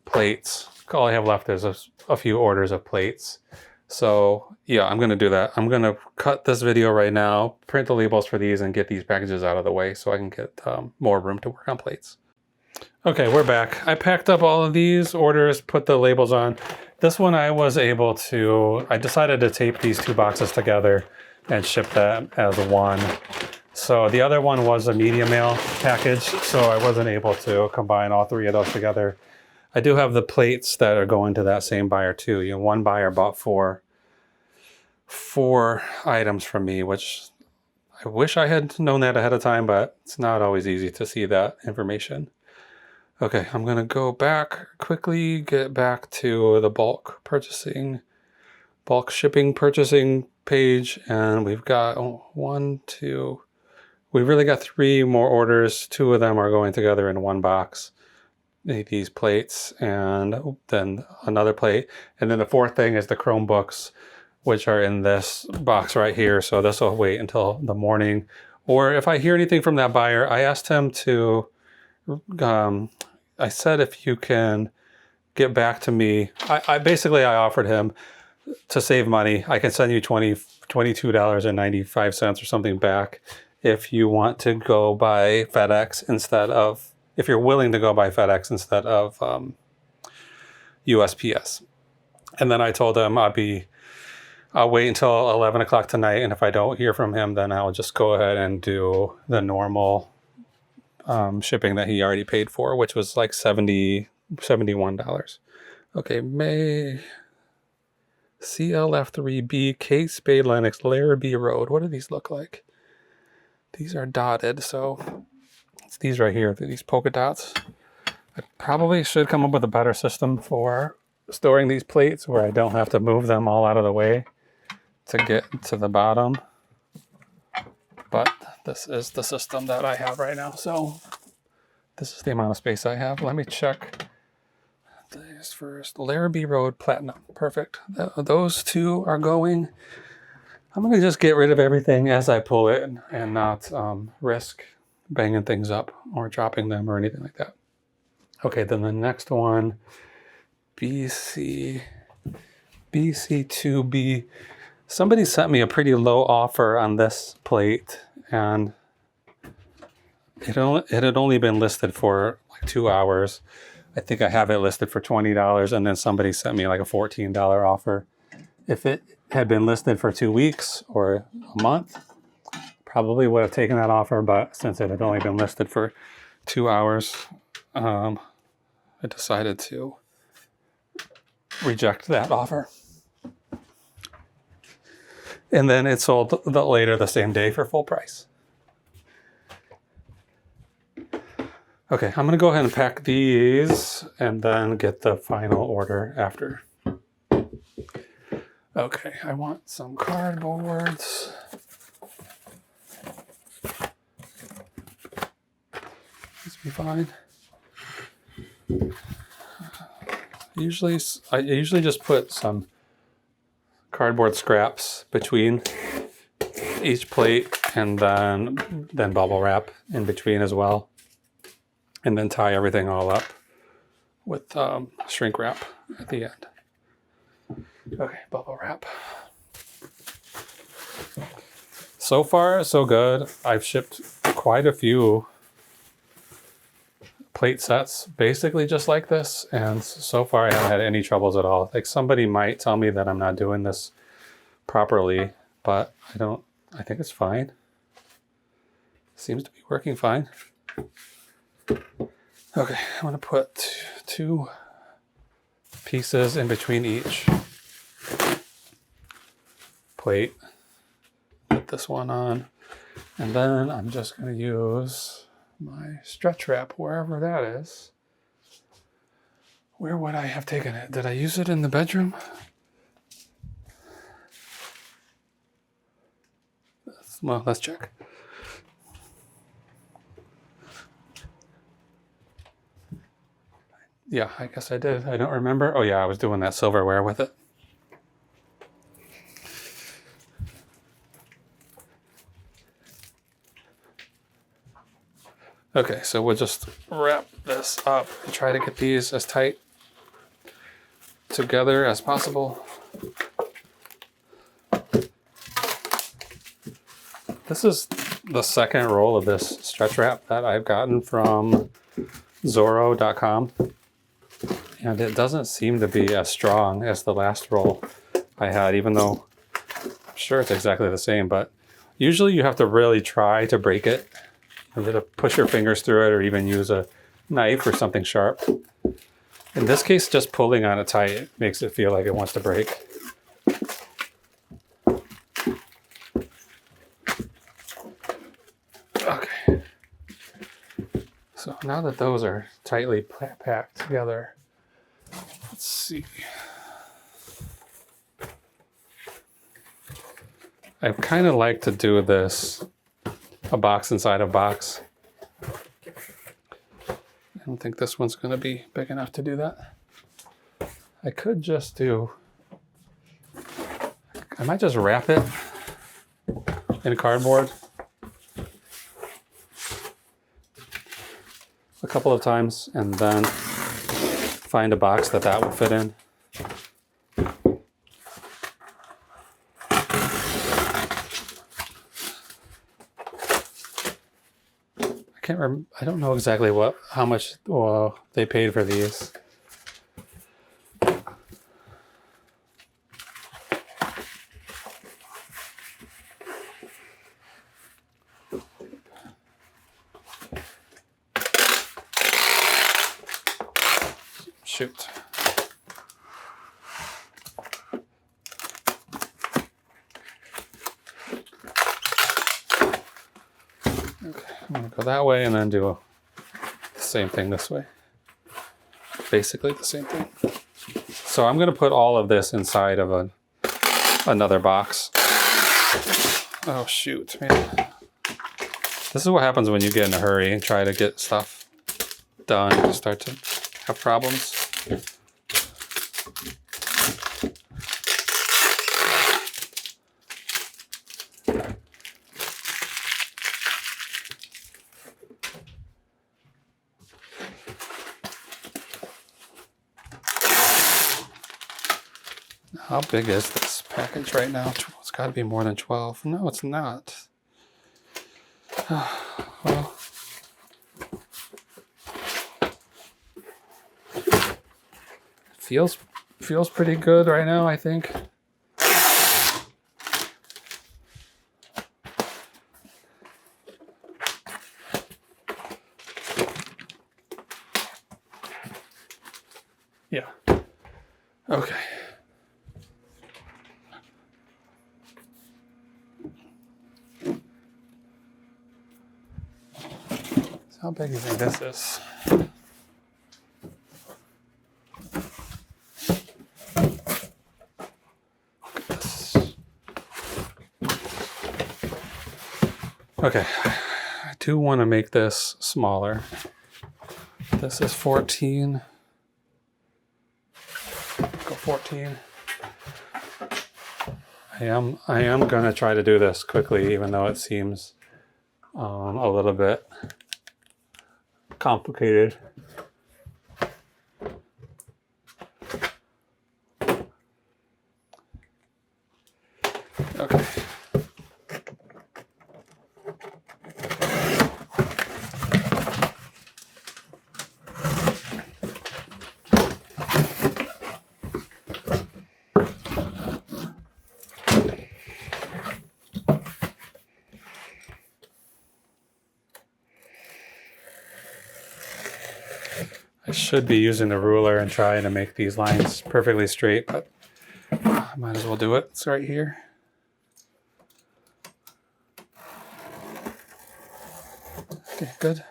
plates. All I have left is a few orders of plates. So yeah, I'm going to do that. I'm going to cut this video right now, print the labels for these, and get these packages out of the way so I can get more room to work on plates. Okay, we're back. I packed up all of these orders, put the labels on. This one I decided to tape these 2 boxes together and ship that as one. So the other one was a media mail package, so I wasn't able to combine all 3 of those together. I do have the plates that are going to that same buyer too. One buyer bought four items from me, which I wish I had known that ahead of time, but it's not always easy to see that information. Okay, I'm going to go back quickly, get back to the bulk shipping purchasing page, and we've got we've really got 3 more orders. 2 of them are going together in one box. These plates and then another plate. And then the 4th thing is the Chromebooks, which are in this box right here. So this will wait until the morning. Or if I hear anything from that buyer, I asked him to, I said, if you can get back to me. I basically offered him to save money. I can send you $22.95 or something back if you want to go by FedEx instead of, if you're willing to go by FedEx instead of USPS. And then I told him I'll wait until 11 o'clock tonight, and if I don't hear from him, then I'll just go ahead and do the normal shipping that he already paid for, which was like $71. Okay, May CLF3B Kate Spade Lennox Larrabee Road. What do these look like? These are dotted, so it's these right here, these polka dots. I probably should come up with a better system for storing these plates where I don't have to move them all out of the way to get to the bottom. But this is the system that I have right now. So this is the amount of space I have. Let me check these first. Larrabee Road Platinum. Perfect. Those 2 are going. I'm going to just get rid of everything as I pull it and not risk banging things up or dropping them or anything like that. Okay, then the next one, BC2B. Somebody sent me a pretty low offer on this plate, and it had only been listed for like 2 hours. I think I have it listed for $20, and then somebody sent me like a $14 offer. If it had been listed for 2 weeks or a month, probably would have taken that offer, but since it had only been listed for 2 hours, I decided to reject that offer. And then it sold later the same day for full price. Okay, I'm gonna go ahead and pack these and then get the final order after. Okay, I want some cardboards. This be fine. I usually just put some cardboard scraps between each plate, and then bubble wrap in between as well, and then tie everything all up with shrink wrap at the end. Okay, bubble wrap. So far, so good. I've shipped quite a few plate sets, basically just like this, and so far I haven't had any troubles at all. Like, somebody might tell me that I'm not doing this properly, but I think it's fine. Seems to be working fine. Okay, I'm gonna put 2 pieces in between each plate. Put this one on, and then I'm just gonna use my stretch wrap wherever that is. Where would I have taken it? Did I use it in the bedroom? Well, let's check. Yeah, I guess I did. I don't remember. Oh yeah, I was doing that silverware with it. Okay, so we'll just wrap this up and try to get these as tight together as possible. This is the second roll of this stretch wrap that I've gotten from Zorro.com, and it doesn't seem to be as strong as the last roll I had, even though I'm sure it's exactly the same. But usually you have to really try to break it. You have to push your fingers through it, or even use a knife or something sharp. In this case, just pulling on it tight makes it feel like it wants to break. Okay. So now that those are tightly packed together, let's see. I kind of like to do this a box inside a box. I don't think this one's going to be big enough to do that. I could just do, I might just wrap it in cardboard a couple of times and then find a box that would fit in. I don't know exactly how much they paid for these. Shoot. Okay, I'm gonna go that way and then do the same thing this way. Basically the same thing. So I'm gonna put all of this inside of another box. Oh shoot, man. This is what happens when you get in a hurry and try to get stuff done. You start to have problems. How big is this package right now? It's got to be more than 12. No, it's not. Well, feels pretty good right now, I think. Yeah. Okay. How big do you think this is? Okay, I do want to make this smaller. This is 14. Go 14. I am gonna try to do this quickly, even though it seems a little bit complicated. Okay. I should be using the ruler and trying to make these lines perfectly straight, but I might as well do it. It's right here. Okay, good.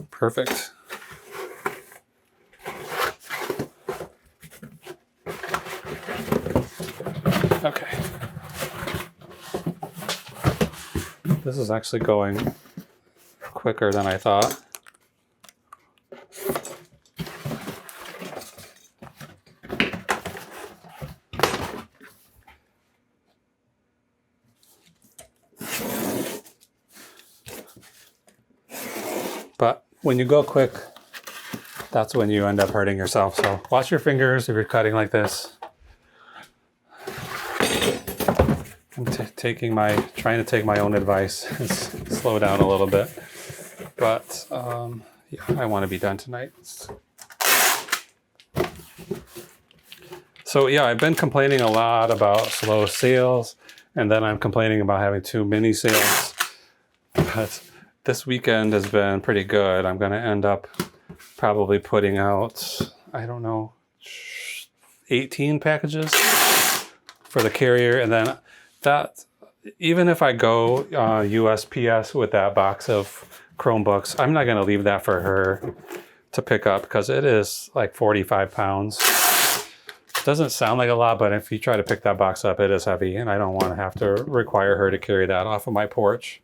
Perfect. Okay. This is actually going quicker than I thought. But when you go quick, that's when you end up hurting yourself. So watch your fingers if you're cutting like this. I'm trying to take my own advice and slow down a little bit. But yeah, I want to be done tonight. So yeah, I've been complaining a lot about slow sales, and then I'm complaining about having too many sales. But this weekend has been pretty good. I'm going to end up probably putting out, I don't know, 18 packages for the carrier. And then that, even if I go USPS with that box of Chromebooks, I'm not going to leave that for her to pick up because it is like 45 pounds. Doesn't sound like a lot, but if you try to pick that box up, it is heavy, and I don't want to have to require her to carry that off of my porch.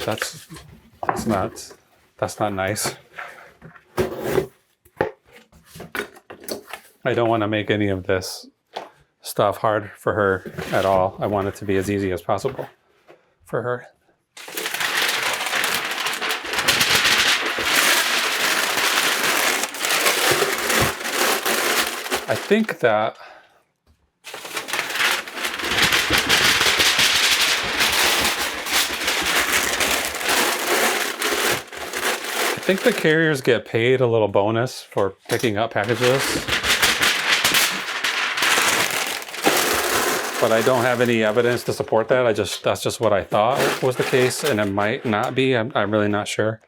That's not nice. I don't want to make any of this stuff hard for her at all. I want it to be as easy as possible for her. I think that the carriers get paid a little bonus for picking up packages, but I don't have any evidence to support that. That's just what I thought was the case, and it might not be. I'm really not sure.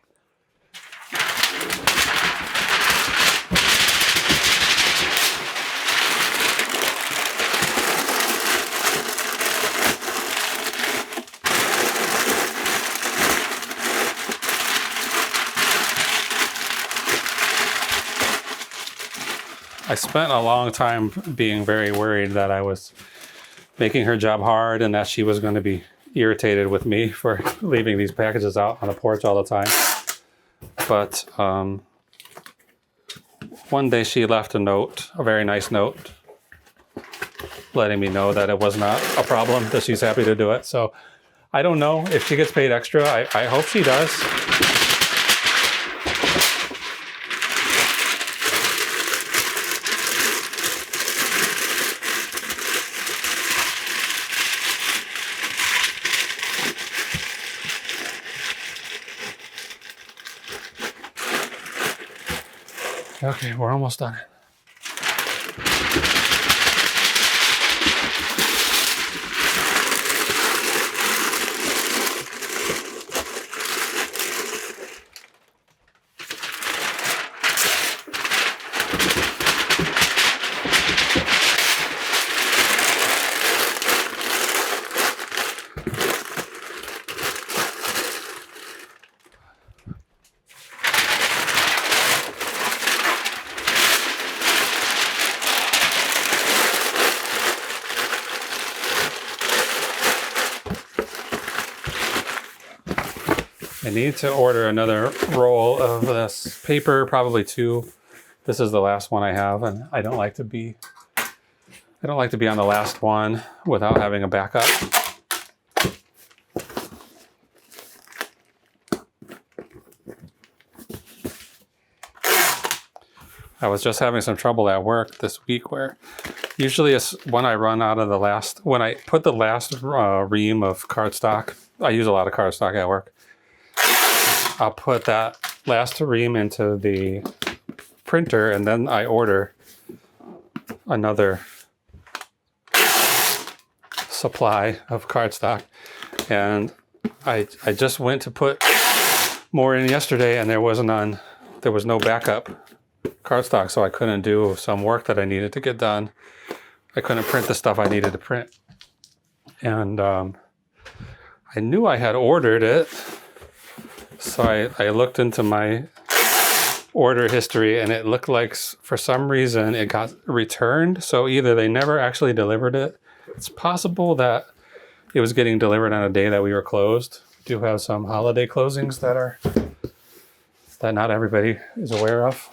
I spent a long time being very worried that I was making her job hard and that she was going to be irritated with me for leaving these packages out on the porch all the time. But one day she left a note, a very nice note, letting me know that it was not a problem, that she's happy to do it. So I don't know if she gets paid extra. I hope she does. Okay, we're almost done. I need to order another roll of this paper, probably 2. This is the last one I have, and I don't like to be on the last one without having a backup. I was just having some trouble at work this week where usually it's when I run out of when I put the last ream of cardstock, I use a lot of cardstock at work. I'll put that last ream into the printer and then I order another supply of cardstock. And I just went to put more in yesterday and there was none. There was no backup cardstock, so I couldn't do some work that I needed to get done. I couldn't print the stuff I needed to print. And I knew I had ordered it. So I looked into my order history and it looked like for some reason it got returned. So either they never actually delivered it. It's possible that it was getting delivered on a day that we were closed. We do have some holiday closings that not everybody is aware of.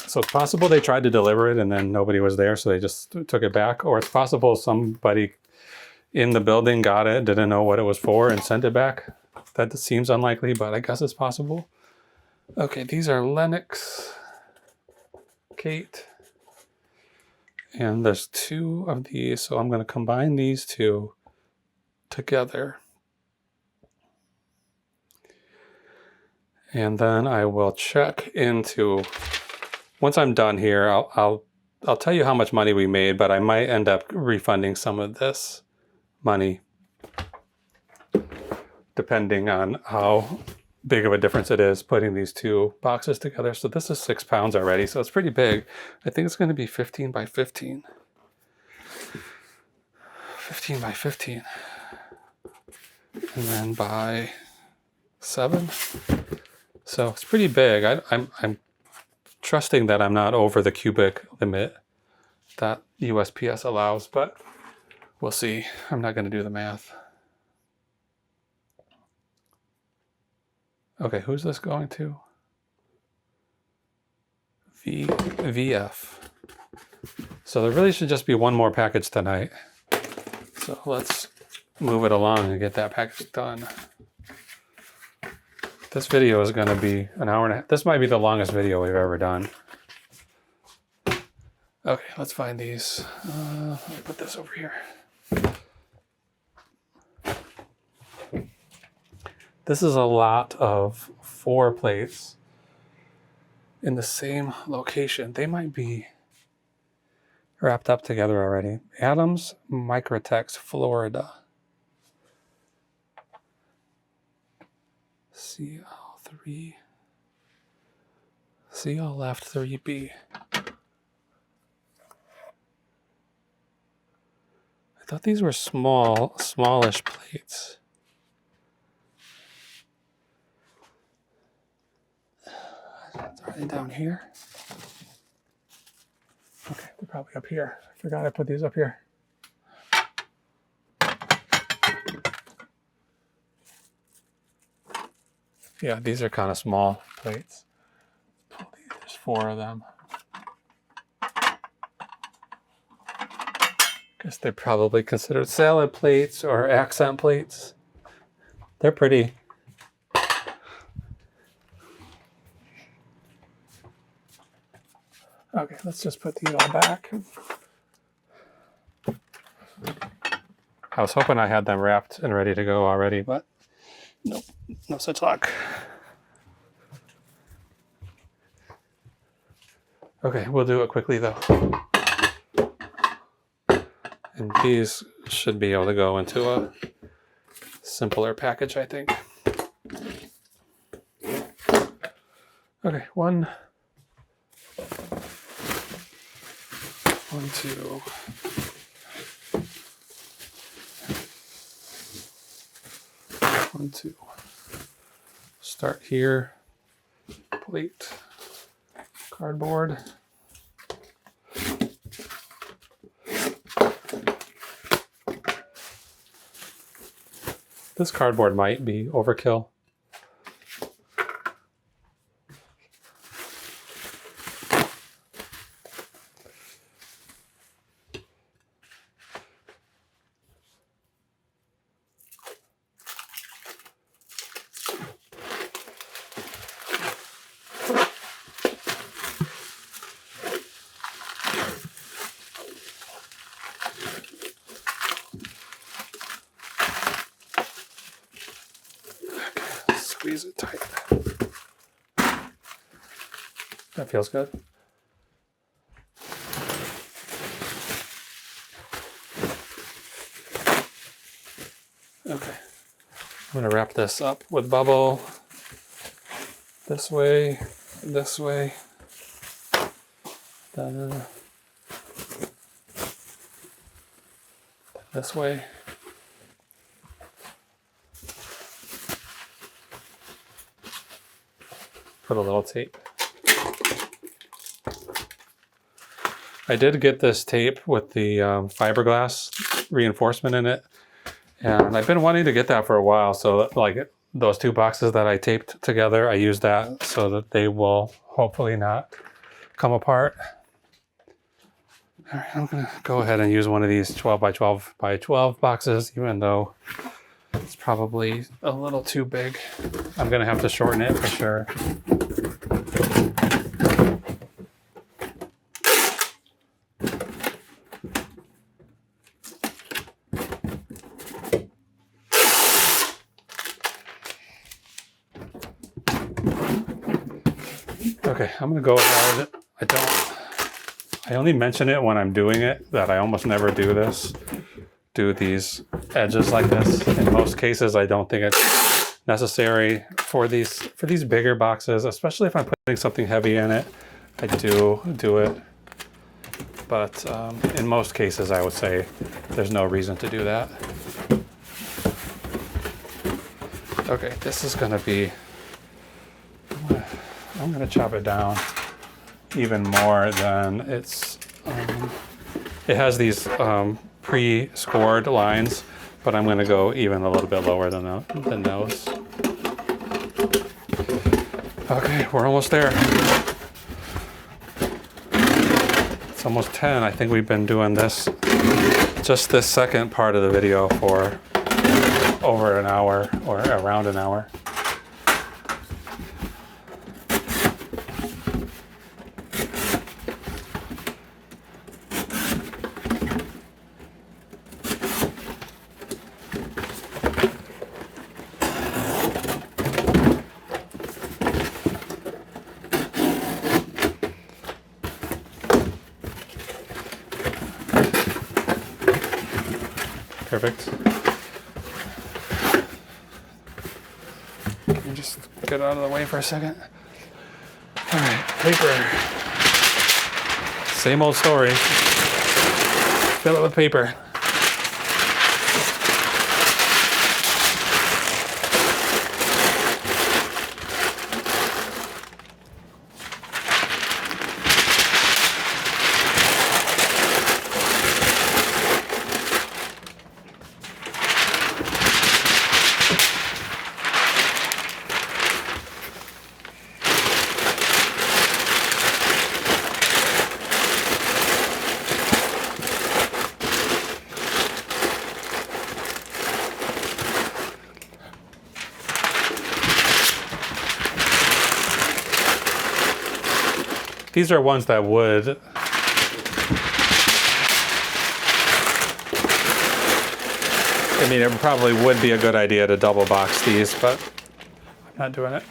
So it's possible they tried to deliver it and then nobody was there, so they just took it back. Or it's possible somebody in the building got it, didn't know what it was for, and sent it back. That seems unlikely, but I guess it's possible. Okay, these are Lennox, Kate. And there's 2 of these, so I'm going to combine these 2 together. And then I will check into, once I'm done here, I'll tell you how much money we made, but I might end up refunding some of this money. depending on how big of a difference it is putting these two boxes together. So this is 6 pounds already, so it's pretty big. I think it's going to be 15 by 15. 15 by 15. And then by 7. So it's pretty big. I'm trusting that I'm not over the cubic limit that USPS allows, but we'll see. I'm not going to do the math. Okay, who's this going to? VF. So there really should just be one more package tonight. So let's move it along and get that package done. This video is going to be an hour and a half. This might be the longest video we've ever done. Okay, let's find these. Let me put this over here. This is a lot of 4 plates in the same location. They might be wrapped up together already. Adams Microtex, Florida. CL3. CL left 3B. I thought these were smallish plates. Are they down here? Okay, they're probably up here. I forgot I put these up here. Yeah, these are kind of small plates. There's 4 of them. Guess they're probably considered salad plates or accent plates. They're pretty. Okay, let's just put these all back. I was hoping I had them wrapped and ready to go already, but nope, no such luck. Okay, we'll do it quickly though. And these should be able to go into a simpler package, I think. Okay, 1, 2. One, two. Start here. Plate. Cardboard. This cardboard might be overkill. Squeeze it tight. That feels good. Okay. I'm going to wrap this up with bubble. This way, this way. Then this way. Put a little tape. I did get this tape with the fiberglass reinforcement in it, and I've been wanting to get that for a while. So like those 2 boxes that I taped together, I used that so that they will hopefully not come apart. All right, I'm gonna go ahead and use one of these 12 by 12 by 12 boxes, even though it's probably a little too big. I'm gonna have to shorten it for sure. Okay, I'm gonna go ahead. I only mention it when I'm doing it, that I almost never do this, do these edges like this. In most cases, I don't think it's necessary for these bigger boxes, especially if I'm putting something heavy in it. I do it, but in most cases, I would say there's no reason to do that. Okay, this is gonna be, I'm gonna chop it down even more than it's, it has these pre-scored lines, but I'm gonna go even a little bit lower than those. Okay, we're almost there. It's almost 10. I think we've been doing this, just this second part of the video, for over an hour or around an hour. Perfect. Can you just get out of the way for a second? All right, paper. Same old story. Fill it with paper. These are ones that would, I mean, it probably would be a good idea to double box these, but I'm not doing it.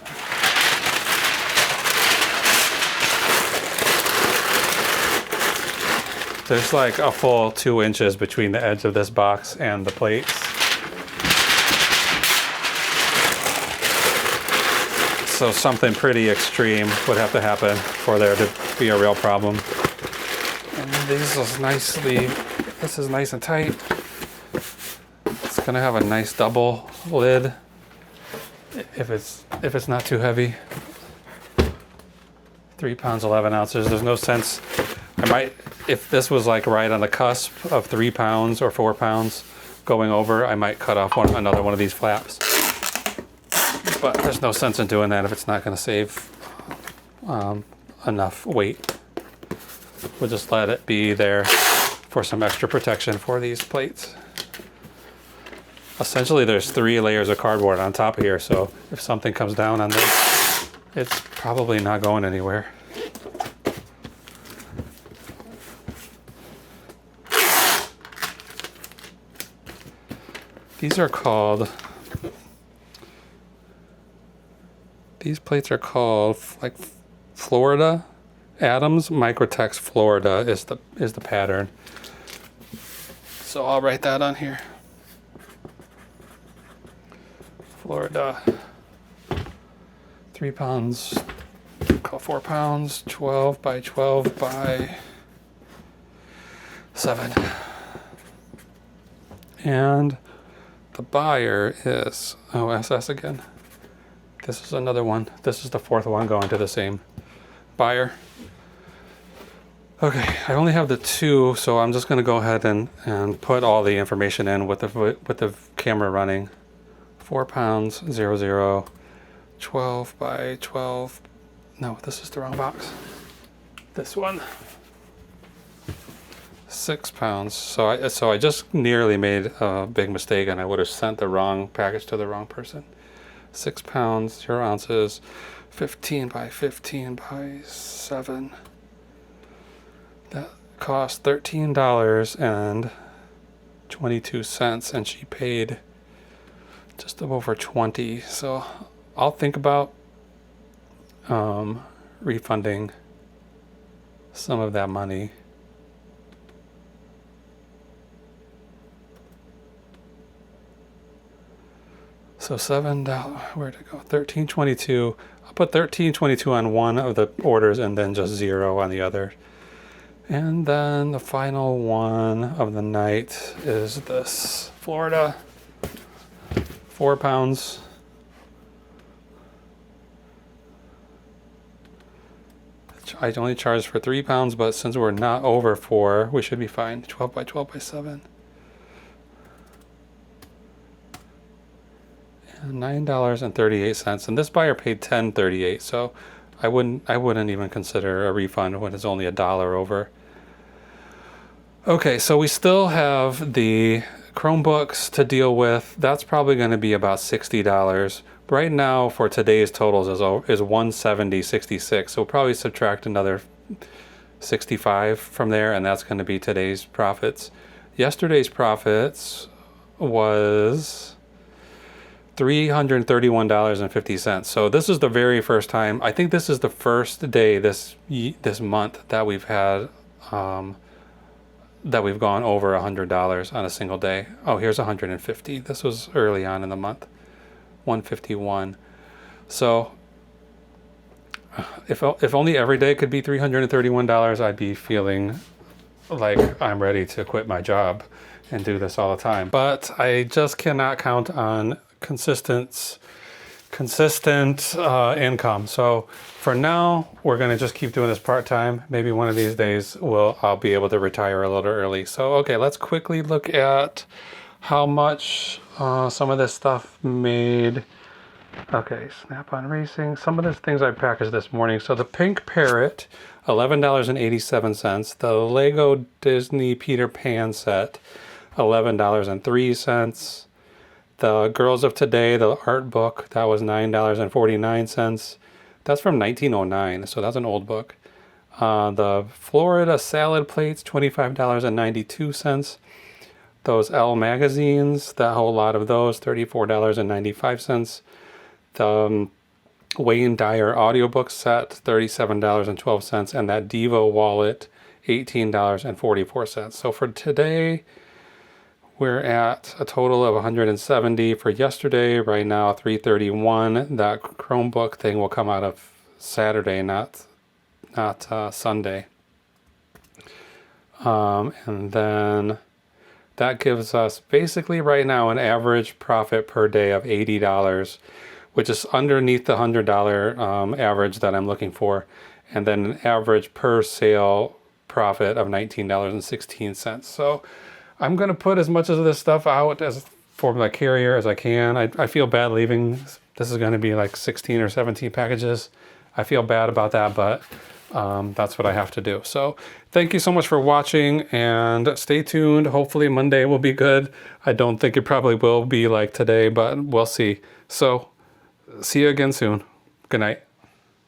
There's like a full 2 inches between the edge of this box and the plates. So something pretty extreme would have to happen for there to be a real problem. And this is nice and tight. It's gonna have a nice double lid if it's not too heavy. 3 pounds, 11 ounces. There's no sense. I might, if this was like right on the cusp of 3 pounds or 4 pounds going over, I might cut off another one of these flaps. But there's no sense in doing that if it's not going to save enough weight. We'll just let it be there for some extra protection for these plates. Essentially, there's 3 layers of cardboard on top of here, so if something comes down on this, it's probably not going anywhere. These plates are called like Florida. Adams Microtex Florida is the pattern. So I'll write that on here. Florida. 3 pounds, call 4 pounds, 12 by 12 by 7. And the buyer is OSS again. This is another one. This is the 4th one going to the same buyer. Okay, I only have the 2, so I'm just going to go ahead and put all the information in with the camera running. 4 pounds, 00, 12 by 12. No, this is the wrong box. This one. 6 pounds. So I just nearly made a big mistake, and I would have sent the wrong package to the wrong person. 6 pounds, 0 ounces, 15 by 15 by 7. That cost $13.22, and she paid just over 20. So I'll think about refunding some of that money. So $7, where'd it go? $13.22. I'll put $13.22 on one of the orders and then just 0 on the other. And then the final one of the night is this Florida, 4 pounds. I only charged for 3 pounds, but since we're not over 4, we should be fine. 12 by 12 by 7. And $9.38, and this buyer paid $10.38, so I wouldn't even consider a refund when it's only $1 over. Okay, so we still have the Chromebooks to deal with. That's probably going to be about $60. Right now for today's totals is $170.66. So we'll probably subtract another $65 from there, and that's going to be today's profits. Yesterday's profits was $331.50. So this is the very first time. I think this is the first day this month that we've had that we've gone over $100 on a single day. Oh, here's 150. This was early on in the month. 151. So if only every day could be $331, I'd be feeling like I'm ready to quit my job and do this all the time. But I just cannot count on consistent income. So for now, we're going to just keep doing this part-time. Maybe one of these days I'll be able to retire a little early. So okay, let's quickly look at how much some of this stuff made. Okay, Snap-on Racing. Some of the things I packaged this morning. So the Pink Parrot, $11.87. The Lego Disney Peter Pan set, $11.03. The Girls of Today, the art book, that was $9.49. That's from 1909, so that's an old book. The Florida salad plates, $25.92. Those Elle magazines, that whole lot of those, $34.95. The Wayne Dyer audiobook set, $37.12. And that Devo wallet, $18.44. So for today, we're at a total of 170 for yesterday. Right now, 331. That Chromebook thing will come out of Saturday, not Sunday. And then that gives us basically right now an average profit per day of $80, which is underneath the $100 average that I'm looking for. And then an average per sale profit of $19.16. So I'm going to put as much of this stuff out as for my carrier as I can. I feel bad leaving. This is going to be like 16 or 17 packages. I feel bad about that, but that's what I have to do. So thank you so much for watching, and stay tuned. Hopefully Monday will be good. I don't think it probably will be like today, but we'll see. So see you again soon. Good night.